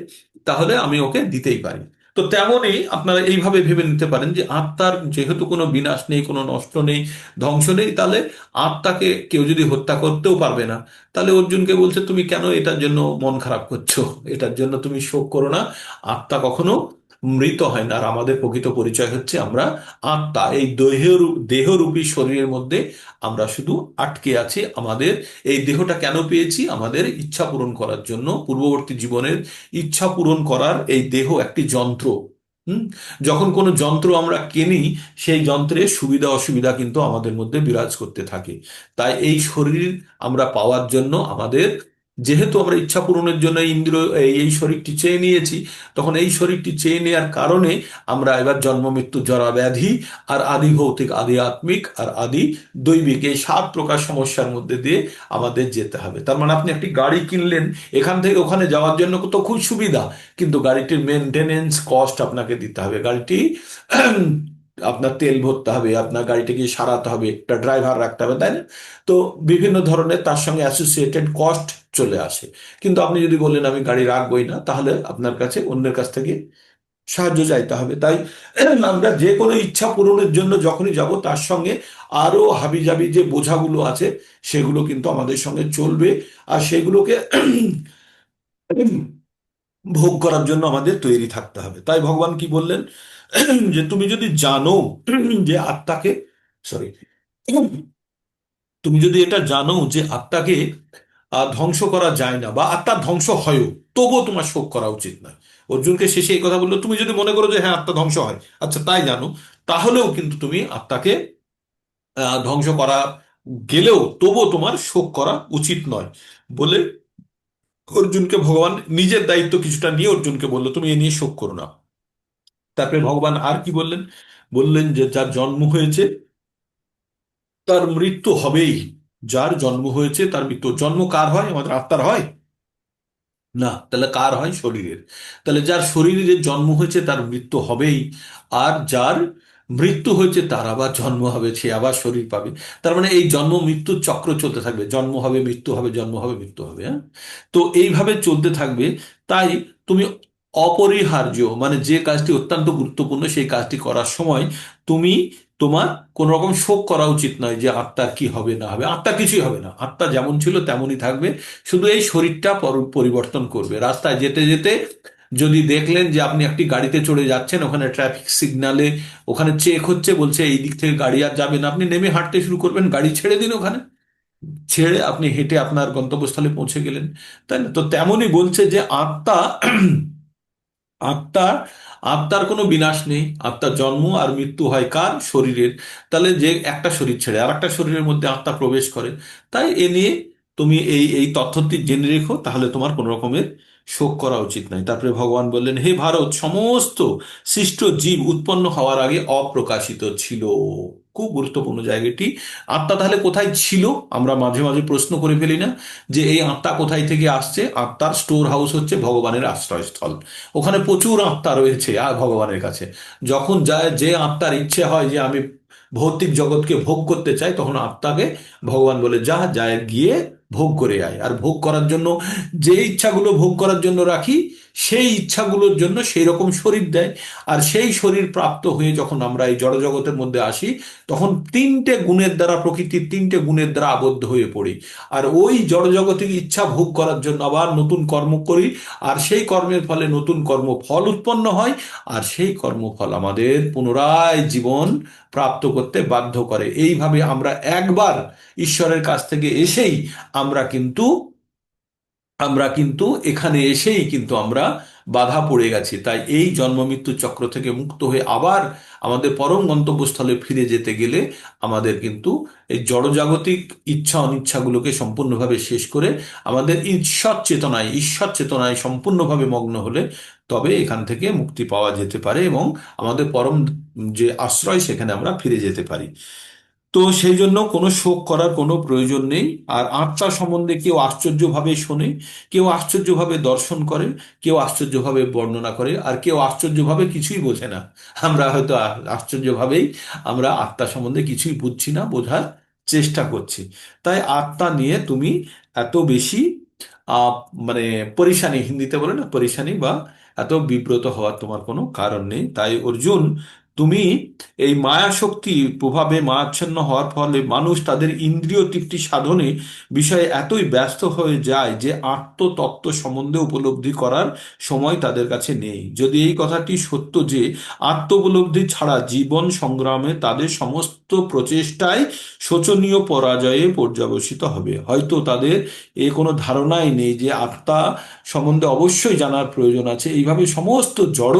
তাহলে আমি ওকে দিতেই পারি। তো তেমনই আপনারা এইভাবে ভেবে নিতে পারেন যে আত্মার যেহেতু কোনো বিনাশ নেই, কোনো নষ্ট নেই, ধ্বংস নেই, তাহলে আত্মাকে কেউ যদি হত্যা করতেও পারবে না, তাহলে অর্জুনকে বলছে তুমি কেন এটার জন্য মন খারাপ করছো, এটার জন্য তুমি শোক করো না। আত্মা কখনো মৃত হয় না, আর আমাদের প্রকৃত পরিচয় হচ্ছে আমরা আত্মা। এই দেহরূপী শরীরের মধ্যে আমরা শুধু আটকে আছি। আমাদের এই দেহটা কেন পেয়েছি? আমাদের ইচ্ছা পূরণ করার জন্য, পূর্ববর্তী জীবনের ইচ্ছা পূরণ করার। এই দেহ একটি যন্ত্র। হুম। যখন কোনো যন্ত্র আমরা কিনি, সেই যন্ত্রের সুবিধা অসুবিধা কিন্তু আমাদের মধ্যে বিরাজ করতে থাকে। তাই এই শরীর আমরা পাওয়ার জন্য আমাদের, যেহেতু আমরা ইচ্ছা পূরণের জন্য এই শরীরটি চেয়ে নিয়েছি, তখন এই শরীরটি চেয়ে নেওয়ার কারণে আমরা এবার জন্ম মৃত্যু জরা ব্যাধি আর আদি ভৌতিক, আদি আত্মিক আর আদি দৈবিক, এই 7 প্রকার সমস্যার মধ্যে দিয়ে আমাদের যেতে হবে। তার মানে আপনি একটি গাড়ি কিনলেন, এখান থেকে ওখানে যাওয়ার জন্য তো খুব সুবিধা, কিন্তু গাড়িটির মেনটেনেন্স কস্ট আপনাকে দিতে হবে। গাড়িটি আপনার তেল ভরতে হবে, আপনার গাড়িটিকে সারাতে হবে, একটা ড্রাইভার রাখতে হবে, তাই না? তো বিভিন্ন ধরনের তার সঙ্গে অ্যাসোসিয়েটেড কস্ট চলে আসে। কিন্তু আপনি যদি বললেন আমি গাড়ি রাখবই না, তাহলে আপনার কাছে অন্যের কাছ থেকে সাহায্য চাইতে হবে। তাই আমরা যে কোনো ইচ্ছা পূরণের জন্য যখনই যাব, তার সঙ্গে আরো হাবিজাবি যে বোঝাগুলো আছে সেগুলো কিন্তু আমাদের সঙ্গে চলবে, আর সেগুলোকে ভোগ করার জন্য আমাদের তৈরি থাকতে হবে। তাই ভগবান কি বললেন, যে তুমি যদি জানো যে আত্মাকে, সরি, তুমি যদি এটা জানো যে আত্মাকে ধ্বংস করা যায় না, বা আত্মার ধ্বংস হয়ও, তবুও তোমার শোক করা উচিত নয়। অর্জুনকে শেষে এই কথা বললো, তুমি যদি মনে করো যে হ্যাঁ আত্মা ধ্বংস হয়, আচ্ছা তাই জানো, তাহলেও কিন্তু তুমি আত্মাকে ধ্বংস করা গেলেও তবুও তোমার শোক করা উচিত নয় বলে অর্জুনকে ভগবান নিজের দায়িত্ব কিছুটা নিয়ে অর্জুনকে বললো তুমি এ নিয়ে শোক করো না। তারপরে ভগবান আর কি বললেন? বললেন যে যার জন্ম হয়েছে তার মৃত্যু হবেই। যার জন্ম হয়েছে তার মৃত্যু। জন্ম কার হয়? আমাদের আত্মার হয় না, তাহলে কার হয়? শরীরের। তাহলে যার শরীরে জন্ম হয়েছে তার মৃত্যু হবেই, আর যার মৃত্যু হয়েছে তার আবার জন্ম হবে, সে আবার শরীর পাবে। তার মানে এই জন্ম মৃত্যুর চক্র চলতে থাকবে, জন্ম হবে মৃত্যু হবে, জন্ম হবে মৃত্যু হবে, হ্যাঁ। তো এইভাবে চলতে থাকবে। তাই তুমি অপরিহার্য, মানে যে কাজটি অত্যন্ত গুরুত্বপূর্ণ সেই কাজটি করার সময় তুমি, তোমার কোন রকম শোক করা উচিত নয় যে আত্মার কি হবে না হবে। আত্মা কিছুই হবে না, আত্মা যেমন ছিল তেমনই থাকবে। শুধু এই শরীরটা পরিবর্তন করবে। রাস্তায় যেতে যেতে যদি দেখলেন যে আপনি একটি গাড়িতে চড়ে যাচ্ছেন, ওখানে ট্রাফিক সিগন্যালে ওখানে চেক হচ্ছে, বলছে এই দিক থেকে গাড়ি আর যাবে না, আপনি নেমে হাঁটতে শুরু করবেন, গাড়ি ছেড়ে দিন, ওখানে ছেড়ে আপনি হেঁটে আপনার গন্তব্যস্থলে পৌঁছে গেলেন। তাই না? তো তেমনই বলছে যে আত্মা, আত্মার আত্মার কোনো বিনাশ নেই। আত্মার জন্ম আর মৃত্যু হয় কার? শরীরের। তাহলে যে একটা শরীর ছেড়ে আর একটা শরীরের মধ্যে আত্মা প্রবেশ করে। তাই এ নিয়ে তুমি এই এই তথ্যটি জেনে রেখো, তাহলে তোমার কোনো রকমের শোক করা উচিত নয়। তারপরে ভগবান বললেন, হে ভারত, সমস্ত সৃষ্ট জীব উৎপন্ন হওয়ার আগে অপ্রকাশিত ছিল। খুব গুরুত্বপূর্ণ জায়গাটি। আত্মা তাহলে কোথায় ছিল? আমরা মাঝে মাঝে প্রশ্ন করে ফেলি না, যে এই আত্মা কোথায় থেকে আসছে? আত্মার স্টোর হাউস হচ্ছে ভগবানের আশ্রয়স্থল। ওখানে প্রচুর আত্মা রয়েছে আর ভগবানের কাছে। যখন যায়, যে আত্মার ইচ্ছে হয় যে আমি ভৌতিক জগৎকে ভোগ করতে চাই, তখন আত্মাকে ভগবান বলে যা যায় গিয়ে ভোগ করে আয়। আর ভোগ করার জন্য যে ইচ্ছাগুলো ভোগ করার জন্য রাখি, সেই ইচ্ছাগুলোর জন্য সেই রকম শরীর দেয়। আর সেই শরীর প্রাপ্ত হয়ে যখন আমরা এই জড়জগতের মধ্যে আসি, তখন 3টে গুণের দ্বারা, প্রকৃতির 3টে গুণের দ্বারা আবদ্ধ হয়ে পড়ি। আর ওই জড়জগতিক ইচ্ছা ভোগ করার জন্য আবার নতুন কর্ম করি, আর সেই কর্মের ফলে নতুন কর্মফল উৎপন্ন হয়। আর সেই কর্মফল আমাদের পুনরায় জীবন প্রাপ্ত করতে বাধ্য করে। এইভাবে আমরা একবার ঈশ্বরের কাছ থেকে এসেই আমরা কিন্তু আমরা কিন্তু এখানে এসেই কিন্তু আমরা বাধা পড়ে গেছি। তাই এই জন্ম মৃত্যু চক্র থেকে মুক্ত হয়ে আবার আমাদের পরম গন্তব্যস্থলে ফিরে যেতে গেলে আমাদের কিন্তু এই জড়জাগতিক ইচ্ছা অনিচ্ছাগুলোকে সম্পূর্ণভাবে শেষ করে আমাদের ঈশ্বর চেতনায় সম্পূর্ণভাবে মগ্ন হলে তবে এখান থেকে মুক্তি পাওয়া যেতে পারে, এবং আমাদের পরম যে আশ্রয় সেখানে আমরা ফিরে যেতে পারি। তো সেই জন্য কোনো শোক করার কোনো প্রয়োজন নেই। আর আত্মা সম্বন্ধে কেউ আশ্চর্যভাবে শোনে, কেউ আশ্চর্যভাবে দর্শন করে, কেউ আশ্চর্যভাবে বর্ণনা করে, আর কেউ আশ্চর্যভাবে কিছুই বোঝে না। আমরা হয়তো আশ্চর্যভাবেই আমরা আত্মা সম্বন্ধে কিছুই বুঝছি না, বোঝার চেষ্টা করছি। তাই আত্মা নিয়ে তুমি এত বেশি আহ মানে পরিশানি, হিন্দিতে বলে না পরিশানি, বা এত বিব্রত হওয়ার তোমার কোনো কারণ নেই। তাই অর্জুন, তুমি এই মায়া শক্তি প্রভাবে মায়াচ্ছন্ন হওয়ার ফলে মানুষ তাদের ইন্দ্রিয় তৃপ্তি সাধনে বিষয়ে এতই ব্যস্ত হয়ে যায় যে আত্মতত্ত্ব সম্বন্ধে উপলব্ধি করার সময় তাদের কাছে নেই। যদি এই কথাটি সত্য যে আত্ম উপলব্ধি ছাড়া জীবন সংগ্রামে তাদের সমস্ত প্রচেষ্টাই শোচনীয় পরাজয়ে পর্যবসিত হবে, হয়তো তাদের এ কোনো ধারণাই নেই যে আত্মা সম্বন্ধে অবশ্যই জানার প্রয়োজন আছে। এইভাবে সমস্ত জড়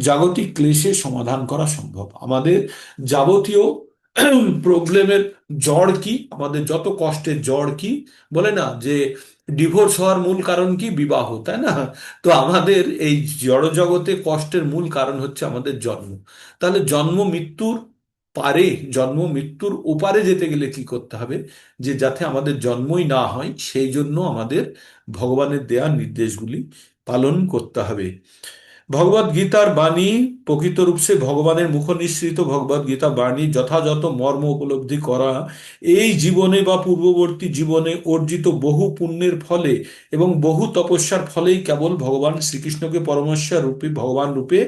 জাগতিক ক্লেশের সমাধান করা সম্ভব। আমাদের যাবতীয় প্রবলেমের জড় কি, আমাদের যত কষ্টের জড় কি, বলে না যে ডিভোর্স হওয়ার মূল কারণ কি? বিবাহ, তাই না? তো আমাদের এই জড় জগতে কষ্টের মূল কারণ হচ্ছে আমাদের জন্ম। তাহলে জন্ম মৃত্যুর পারে, জন্ম মৃত্যুর ওপারে যেতে গেলে কি করতে হবে? যে যাতে আমাদের জন্মই না হয় সেই জন্য আমাদের ভগবানের দেয়া নির্দেশগুলি পালন করতে হবে। ভগবদ গীতার বাণী প্রকৃত রূপে ভগবানের মুখ নিঃসৃত ভগবদ গীতা বাণী যথাযথ মর্ম উপলব্ধি করা এই জীবনে বা পূর্ববর্তী জীবনে অর্জিত বহু পুণ্যের ফলে এবং বহু তপস্যার ফলেই কেবল ভগবান শ্রীকৃষ্ণকে পরমেশ্বর রূপে ভগবান রূপে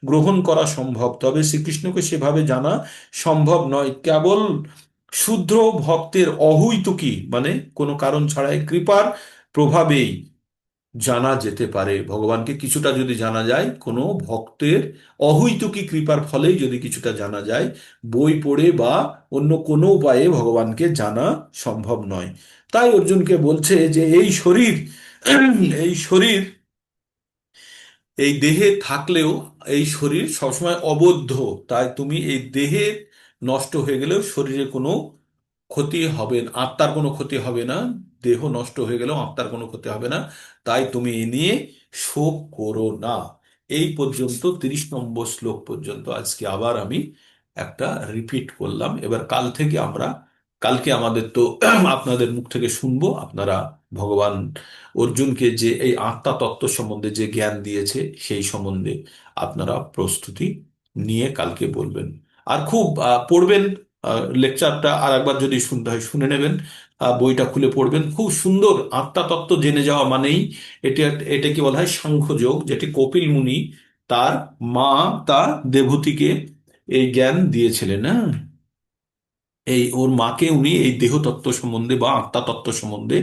গ্রহণ করা সম্ভব। তবে শ্রীকৃষ্ণকে সেভাবে জানা সম্ভব নয়। কেবল শুদ্ধ ভক্তের অহৈতুকী মানে কোনো কারণ ছাড়াই কৃপার প্রভাবেই জানা যেতে পারে। ভগবানকে কিছুটা যদি জানা যায় কোনো ভক্তের অহৈতুকী কৃপার ফলেই যদি কিছুটা জানা যায়, বই পড়ে বা অন্য কোনো উপায়ে ভগবানকে জানা সম্ভব নয়। তাই অর্জুনকে বলছে যে এই শরীর, এই শরীর, এই দেহে থাকলেও এই শরীর সবসময় অবদ্ধ। তাই তুমি এই দেহে নষ্ট হয়ে গেলেও শরীরে কোনো ক্ষতি হবে না, আত্মার কোনো ক্ষতি হবে না। দেহ নষ্ট হয়ে গেলেও আত্মার কোনো ক্ষতি হবে না। তাই তুমি এ নিয়ে শোক করো না। এই পর্যন্ত 30 নম্বর শ্লোক পর্যন্ত আজকে আবার আমি একটা রিপিট করলাম। এবার কাল থেকে আমরা, কালকে আমাদের তো আপনাদের মুখ থেকে শুনবো আপনারা ভগবান অর্জুনকে যে এই আত্মা তত্ত্ব সম্বন্ধে যে জ্ঞান দিয়েছে সেই সম্বন্ধে আপনারা প্রস্তুতি নিয়ে কালকে বলবেন। আর খুব পড়বেন, লেকচারটা আর একবার যদি শুনতে হয় শুনে নেবেন, বইটা খুলে পড়বেন। খুব সুন্দর আত্মা তত্ত্ব জেনে যাওয়া মানেই এটা, এটাকে বলা হয় সাংখ্যযোগ, যেটি কপিল মুনি তার মা, তার দেবহূতিকে এই জ্ঞান দিয়েছিলেন। হ্যাঁ, এই ওর মাকে উনি এই দেহ তত্ত্ব সম্বন্ধে বা আত্মা তত্ত্ব সম্বন্ধে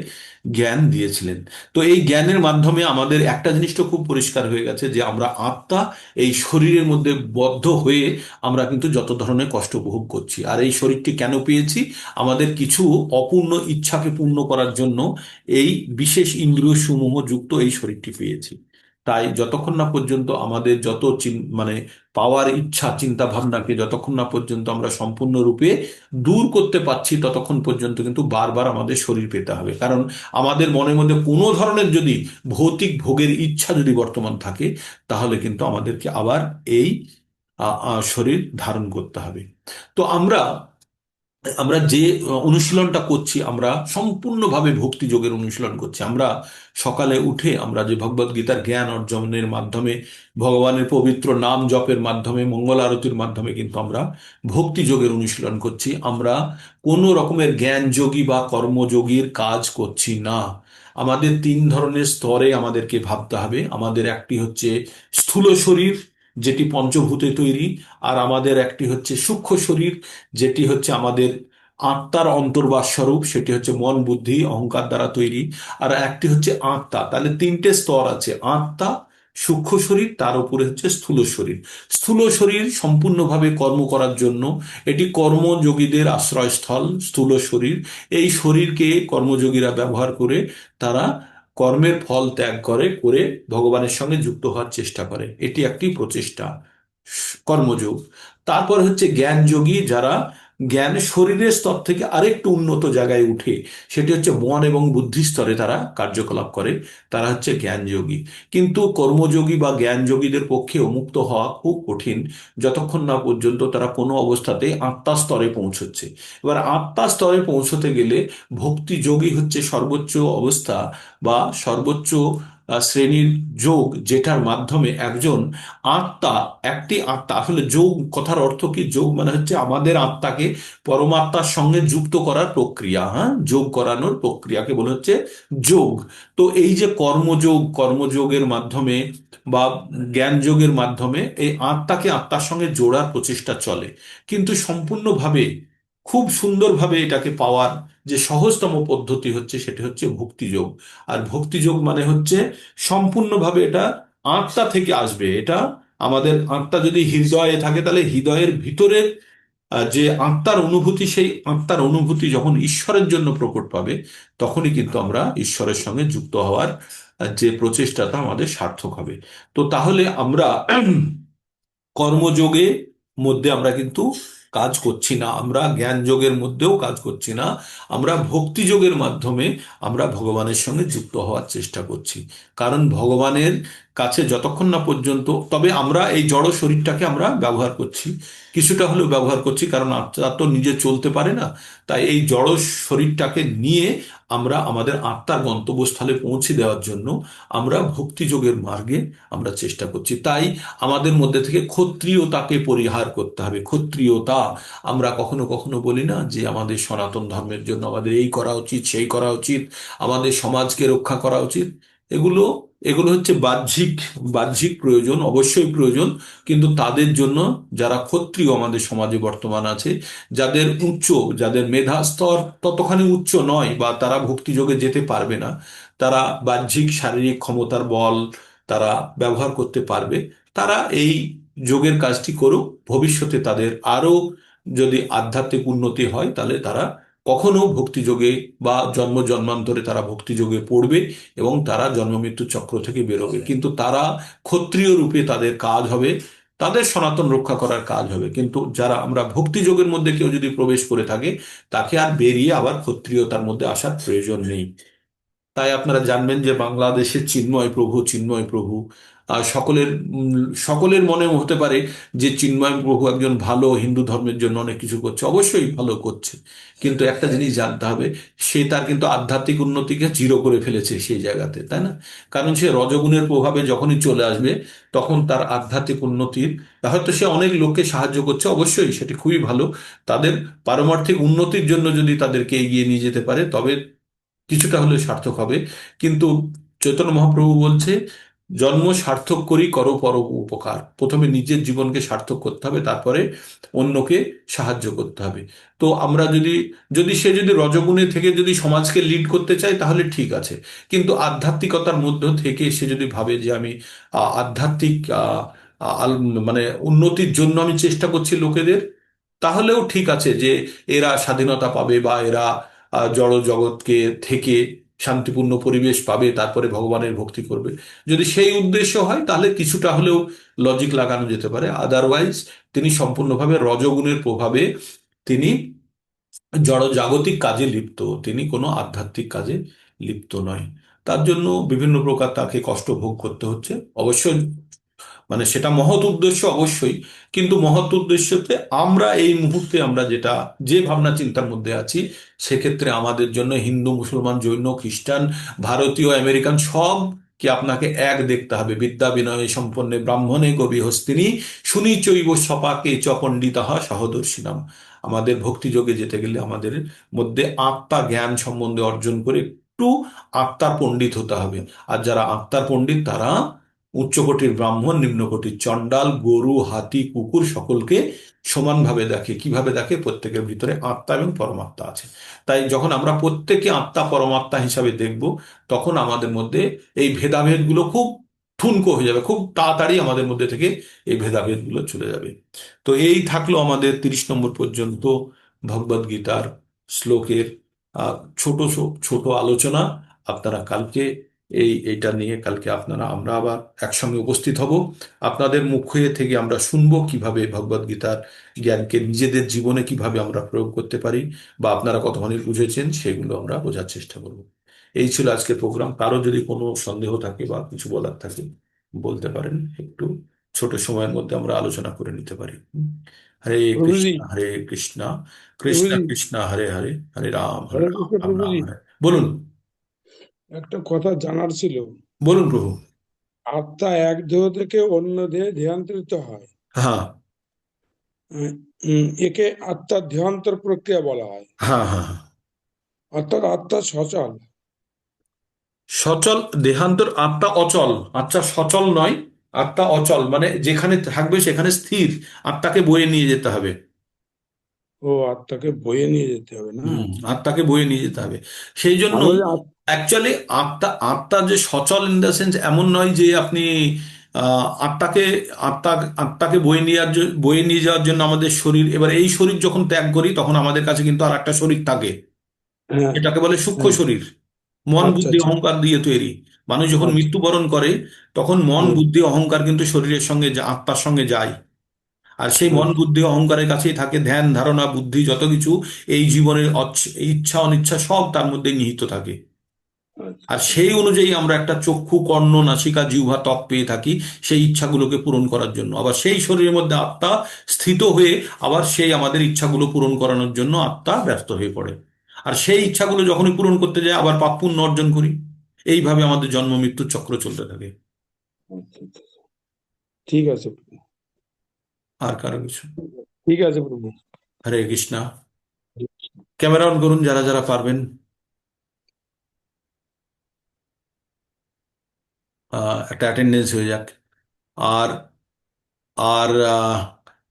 জ্ঞান দিয়েছিলেন। তো এই জ্ঞানের মাধ্যমে আমাদের একটা জিনিস তো খুব পরিষ্কার হয়ে গেছে যে আমরা আত্মা, এই শরীরের মধ্যে বদ্ধ হয়ে আমরা কিন্তু যত ধরনের কষ্ট উপভোগ করছি। আর এই শরীরটি কেন পেয়েছি? আমাদের কিছু অপূর্ণ ইচ্ছাকে পূর্ণ করার জন্য এই বিশেষ ইন্দ্রিয় সমূহ যুক্ত এই শরীরটি পেয়েছি। তাই যতক্ষণ না পর্যন্ত আমাদের যত মানে পাওয়ার ইচ্ছা চিন্তা ভাবনাকে যতক্ষণ না পর্যন্ত আমরা সম্পূর্ণরূপে দূর করতে পারছি, ততক্ষণ পর্যন্ত কিন্তু বারবার আমাদের শরীর পেতে হবে। কারণ আমাদের মনের মধ্যে কোনো ধরনের যদি ভৌতিক ভোগের ইচ্ছা যদি বর্তমান থাকে, তাহলে কিন্তু আমাদেরকে আবার এই শরীর ধারণ করতে হবে। তো আমরা আমরা যে অনুশীলনটা করছি, আমরা সম্পূর্ণভাবে ভক্তি যোগের অনুশীলন করছি। আমরা সকালে উঠে আমরা যে ভগবদ গীতার জ্ঞান অর্জনের মাধ্যমে, ভগবানের পবিত্র নাম জপের মাধ্যমে, মঙ্গল আরতির মাধ্যমে কিন্তু আমরা ভক্তি যোগের অনুশীলন করছি। আমরা কোনো রকমের জ্ঞান যোগী বা কর্মযোগীর কাজ করছি না। আমাদের তিন ধরনের স্তরে আমাদেরকে ভাবতে হবে। আমাদের একটি হচ্ছে স্থূল শরীর, যেটি পঞ্চভূতে তৈরি। আর আমাদের একটি হচ্ছে সূক্ষ্ম শরীর, যেটি হচ্ছে আমাদের আত্মার অন্তর্বাস স্বরূপ, সেটি হচ্ছে মন বুদ্ধি অহংকার দ্বারা তৈরি। আর একটি হচ্ছে আত্মা। তাহলে তিনটে স্তর আছে: আত্মা, সূক্ষ্ম শরীর, তার উপরে হচ্ছে স্থূল শরীর। স্থূল শরীর সম্পূর্ণভাবে কর্ম করার জন্য এটি কর্মযোগীদের আশ্রয়স্থল। স্থূল শরীর, এই শরীরকে কর্মযোগীরা ব্যবহার করে তারা কর্মের ফল ত্যাগ করে করে ভগবানের সঙ্গে যুক্ত হওয়ার চেষ্টা করে। এটি একটি প্রচেষ্টা, কর্মযোগ। তারপর হচ্ছে জ্ঞান যোগী, যারা জ্ঞান শরীরের স্তর থেকে আরেকটু উন্নত জায়গায় উঠে, সেটি হচ্ছে মন এবং বুদ্ধি স্তরে তারা কার্যকলাপ করে, তারা হচ্ছে জ্ঞান যোগী। কিন্তু কর্মযোগী বা জ্ঞান যোগীদের পক্ষে মুক্ত হওয়া খুব কঠিন, যতক্ষণ না পর্যন্ত তারা কোনো অবস্থাতে আত্মা স্তরে পৌঁছচ্ছে। এবার আত্মা স্তরে পৌঁছতে গেলে ভক্তি যোগী হচ্ছে সর্বোচ্চ অবস্থা বা সর্বোচ্চ শ্রেণীর যোগ, যেটার মাধ্যমে একজন আত্মা, একটি আত্মা, আসলে যোগ কথার অর্থ কি? যোগ মানে হচ্ছে আমাদের আত্মাকে পরমাত্মার সঙ্গে যুক্ত করার প্রক্রিয়া। হ্যাঁ, যোগ করানোর প্রক্রিয়াকে বলা হচ্ছে যোগ। তো এই যে কর্মযোগ, কর্মযোগের মাধ্যমে বা জ্ঞান যোগের মাধ্যমে এই আত্মাকে আত্মার সঙ্গে জোড়ার প্রচেষ্টা চলে, কিন্তু সম্পূর্ণভাবে খুব সুন্দরভাবে এটাকে পাওয়ার যে সহজতম পদ্ধতি হচ্ছে সেটা হচ্ছে ভক্তিযোগ। আর ভক্তিযোগ মানে হচ্ছে সম্পূর্ণভাবে এটা আত্মা থেকে আসবে। এটা আমাদের আত্মা যদি হৃদয়ে থাকে, তাহলে হৃদয়ের ভিতরের যে আত্মার অনুভূতি, সেই আত্মার অনুভূতি যখন ঈশ্বরের জন্য প্রকট পাবে, তখনই কিন্তু আমরা ঈশ্বরের সঙ্গে যুক্ত হওয়ার যে প্রচেষ্টাটা আমাদের সার্থক হবে। তো তাহলে আমরা কর্মযোগে মধ্যে আমরা কিন্তু কাজ করছি না, আমরা জ্ঞান যোগের মধ্যেও কাজ করছি না, আমরা ভক্তি যোগের মাধ্যমে আমরা ভগবানের সঙ্গে যুক্ত হওয়ার চেষ্টা করছি। কারণ ভগবানের কাছে যতক্ষণ না পর্যন্ত, তবে আমরা এই জড় শরীরটাকে আমরা ব্যবহার করছি, কিছুটা হলেও ব্যবহার করছি, কারণ আত্মা তো নিজে চলতে পারে না। তাই এই জড় শরীরটাকে নিয়ে আমরা আমাদের আত্মার গন্তব্যস্থলে পৌঁছে দেওয়ার জন্য আমরা ভক্তিযোগের মার্গে আমরা চেষ্টা করছি। তাই আমাদের মধ্যে থেকে ক্ষত্রিয়তাকে পরিহার করতে হবে। ক্ষত্রিয়তা, আমরা কখনো কখনো বলি না যে আমাদের সনাতন ধর্মের জন্য আমাদের এই করা উচিত, সেই করা উচিত, আমাদের সমাজকে রক্ষা করা উচিত। এগুলো এগুলো হচ্ছে বাহ্যিক বাহ্যিক প্রয়োজন, অবশ্যই প্রয়োজন। কিন্তু তাদের জন্য, যারা ক্ষত্রিয় আমাদের সমাজে বর্তমান আছে, যাদের উচ্চ, যাদের মেধা স্তর ততখানি উচ্চ নয় বা তারা ভক্তিযোগে যেতে পারবে না, তারা বাহ্যিক শারীরিক ক্ষমতার বল তারা ব্যবহার করতে পারবে, তারা এই যোগের কাজটি করুক। ভবিষ্যতে তাদের আরো যদি আধ্যাত্মিক উন্নতি হয়, তাহলে তারা কখনো ভক্তিযোগে বা জন্ম জন্মান্তরে তারা ভক্তিযোগে পড়বে এবং তারা জন্ম মৃত্যু চক্র থেকে বেরোবে। কিন্তু তারা ক্ষত্রিয় রূপে তাদের কাজ হবে, তাদের সনাতন রক্ষা করার কাজ হবে। কিন্তু যারা আমরা ভক্তিযোগের মধ্যে কেউ যদি প্রবেশ করে থাকে, তাকে আর বেরিয়ে আবার ক্ষত্রিয়তার মধ্যে আসার প্রয়োজন নেই। তাই আপনারা জানবেন যে বাংলাদেশের চিন্ময় প্রভু, চিন্ময় প্রভু সকলের সকলের মনে হতে পারে যে চিন্ময় প্রভু একজন ভালো, হিন্দু ধর্মের জন্য অনেক কিছু করছে, অবশ্যই ভালো করছে। কিন্তু একটা জিনিস জানতে হবে, সে তার কিন্তু আধ্যাত্মিক উন্নতিকে জিরো করে ফেলেছে সেই জায়গাতে, তাই না? কারণ সে রজগুণের প্রভাবে যখনই চলে আসবে, তখন তার আধ্যাত্মিক উন্নতির, হয়তো সে অনেক লোককে সাহায্য করছে, অবশ্যই সেটি খুবই ভালো। তাদের পারমার্থিক উন্নতির জন্য যদি তাদেরকে এগিয়ে নিয়ে যেতে পারে, তবে কিছুটা হলে সার্থক হবে। কিন্তু চৈতন্য মহাপ্রভু বলছে, জন্ম সার্থক করি করো পর উপকার। প্রথমে নিজের জীবনকে সার্থক করতে হবে, তারপরে অন্যকে সাহায্য করতে হবে। তো আমরা যদি, সে যদি রজগুণে থেকে যদি সমাজকে লিড করতে চায়, তাহলে ঠিক আছে। কিন্তু আধ্যাত্মিকতার মধ্য থেকে সে যদি ভাবে যে আমি আধ্যাত্মিক মানে উন্নতির জন্য আমি চেষ্টা করছি লোকেদের, তাহলেও ঠিক আছে যে এরা স্বাধীনতা পাবে বা এরা জড় জগৎকে থেকে শান্তিপূর্ণ পরিবেশ পাবে, তারপরে ভগবানের ভক্তি করবে। যদি সেই উদ্দেশ্য হয়, তাহলে কিছুটা হলেও লজিক লাগানো যেতে পারে। আদারওয়াইজ তিনি সম্পূর্ণভাবে রজগুণের প্রভাবে তিনি জড় জাগতিক কাজে লিপ্ত, তিনি কোনো আধ্যাত্মিক কাজে লিপ্ত নয়। তার জন্য বিভিন্ন প্রকার তাকে কষ্ট ভোগ করতে হচ্ছে। অবশ্যই মানে সেটা মহৎ উদ্দেশ্য অবশ্যই, কিন্তু মহৎ উদ্দেশ্যতে আমরা এই মুহূর্তে আমরা যেটা, যে ভাবনা চিন্তার মধ্যে আছি, সেক্ষেত্রে আমাদের জন্য হিন্দু, মুসলমান, জৈন, খ্রিস্টান, ভারতীয়, আমেরিকান সব কি আপনাকে এক দেখতে হবে। বিদ্যা বিনয় সম্পন্নে ব্রাহ্মণে কবি হস্তিনী, শুনি চৈব সপাকে চ পণ্ডিতাহা সহদর্শিনাম। আমাদের ভক্তিযোগে যেতে গেলে আমাদের মধ্যে আত্মা জ্ঞান সম্বন্ধে অর্জন করে একটু আত্মার পণ্ডিত হতে হবে। আর যারা আত্মার পণ্ডিত, তারা উচ্চকোটির ব্রাহ্মণ, নিম্নকোটির চণ্ডাল, গরু, হাতি, কুকুর সকলকে সমানভাবে দেখে। কিভাবে দেখে? প্রত্যেকের ভিতরে আত্মা এবং পরমাত্মা আছে। তাই যখন আমরা প্রত্যেকে আত্মা পরমাত্মা হিসাবে দেখব, তখন আমাদের মধ্যে এই ভেদাভেদগুলো খুব ঠুনকো হয়ে যাবে, খুব তাড়াতাড়ি আমাদের মধ্যে থেকে এই ভেদাভেদগুলো চলে যাবে। তো এই থাকলো আমাদের 30 নম্বর পর্যন্ত ভগবদ গীতার শ্লোকের আহ, ছোট ছোট আলোচনা। আপনারা কালকে এইটা নিয়ে, কালকে আপনারা আমরা আবার একসঙ্গে উপস্থিত হব। আপনাদের মুখে থেকে আমরা শুনবো কিভাবে ভগবদ গীতার জ্ঞানকে নিজেদের জীবনে কিভাবে আমরা প্রয়োগ করতে পারি, বা আপনারা কতখানি বুঝেছেন সেগুলো আমরা বোঝার চেষ্টা করব। এই ছিল আজকের প্রোগ্রাম। কারো যদি কোনো সন্দেহ থাকে বা কিছু বলার থাকে, বলতে পারেন। একটু ছোট সময়ের মধ্যে আমরা আলোচনা করে নিতে পারি। হরে প্রভুজি, কৃষ্ণ, হরে কৃষ্ণ, কৃষ্ণ প্রভুজি, কৃষ্ণ হরে হরে, হরে রাম, হরে হরে রাম, কৃষ্ণ রাম রাম প্রভুজি। হরে। বলুন। একটা কথা জানার ছিল। বলুন প্রভু। আত্মা এক দেহ থেকে অন্য দেহে দেহান্তরিত হয়। হ্যাঁ, উম, একে আত্মার দেহান্তর প্রক্রিয়া বলা হয়। হ্যাঁ, হ্যাঁ, হ্যাঁ। অর্থাৎ আত্মা সচল। সচল, দেহান্তর আত্মা অচল। আত্মা সচল নয়, আত্মা অচল, মানে যেখানে থাকবে সেখানে স্থির। আত্মাকে বয়ে নিয়ে যেতে হবে। ও, আত্মাকে বয়ে নিয়ে যেতে হবে না? আত্মাকে বয়ে নিয়ে যেতে হবে। সেই আমরা জন্যই যে অ্যাকচুয়ালি আত্মা যে সচল ইন দ্য সেন্স এমন নয় যে আপনি আত্মাকে আত্মা আত্মাকে বয়ে নিয়ে যাওয়ার জন্য আমাদের শরীর, এবার এই শরীর যখন ত্যাগ করি তখন আমাদের কাছে কিন্তু আর একটা শরীর থাকে। হ্যাঁ, এটাকে বলে সূক্ষ্ম হ্যাঁ। শরীর। মন আচ্ছা, বুদ্ধি আচ্ছা, অহংকার দিয়ে তৈরি। মানুষ যখন আচ্ছা। মৃত্যুবরণ করে তখন মন হুম। বুদ্ধি অহংকার কিন্তু শরীরের সঙ্গে আত্মার সঙ্গে যায়। আর সেই মন আচ্ছা, বুদ্ধি অহংকারের কাছেই থাকে ধ্যান ধারণা বুদ্ধি, যত কিছু এই জীবনের ইচ্ছা অনিচ্ছা সব তার মধ্যে নিহিত থাকে। আচ্ছা, আর আচ্ছা। সেই অনুযায়ী আমরা একটা চক্ষু কর্ণ নাসিকা জিহ্বা ত্বক পেয়ে থাকি সেই ইচ্ছাগুলোকে পূরণ করার জন্য। আবার সেই শরীরের মধ্যে আত্মা স্থিত হয়ে আবার সেই আমাদের ইচ্ছাগুলো পূরণ করানোর জন্য আত্মা ব্যস্ত হয়ে পড়ে। আর সেই ইচ্ছাগুলো যখনই পূরণ করতে যায় আবার পাপ পুণ্য অর্জন করি। এইভাবে আমাদের জন্ম মৃত্যুর চক্র চলতে থাকে। আচ্ছা, আচ্ছা। ঠিক আছে প্রভু। আর কারো কিছু? ঠিক আছে প্রভু। হরে কৃষ্ণা। ক্যামেরা অন করুন যারা যারা পারবেন। একটা অ্যাটেন্ডেন্স হয়ে যাক। আর আর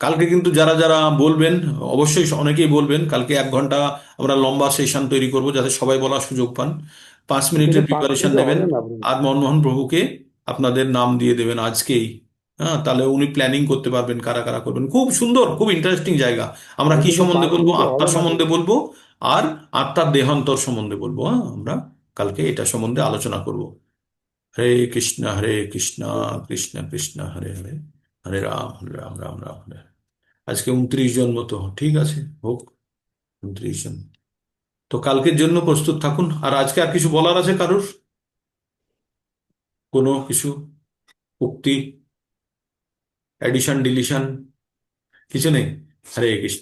কালকে কিন্তু যারা যারা বলবেন, অবশ্যই অনেকেই বলবেন, কালকে 1 ঘন্টা আমরা লম্বা সেশন তৈরি করব যাতে সবাই বলার সুযোগ পান। 5 মিনিটের কিন্তু প্রিপারেশন 5 মিনিটে নেবেন। হবে না প্রভু। আর মনমোহন প্রভুকে আপনাদের নাম দিয়ে দেবেন আজকেই। হ্যাঁ, তাহলে উনি প্ল্যানিং করতে পারবেন কারা কারা করবেন। খুব সুন্দর, খুব ইন্টারেস্টিং জায়গা। আমরা কি কিন্তু সম্বন্ধে পাঁচ বলবো? মিনিটে আত্মা হবে না সম্বন্ধে প্রভু। বলবো। আর আত্মার দেহান্তর সম্বন্ধে বলবো। হ্যাঁ, আমরা কালকে এটা সম্বন্ধে আলোচনা করব। হরে কৃষ্ণ হরে কৃষ্ণ, কৃষ্ণ কৃষ্ণ হরে হরে, হরে রাম হরে রাম, রাম রাম হরে হরে। আজকে 29 জন মতো, ঠিক আছে, হোক 29 জন। তো কালকের জন্য প্রস্তুত থাকুন। আর আজকে আর কিছু বলার আছে কারুর? কোনো কিছু উক্তি, এডিশন ডিলিশন কিছু নেই? হরে কৃষ্ণ।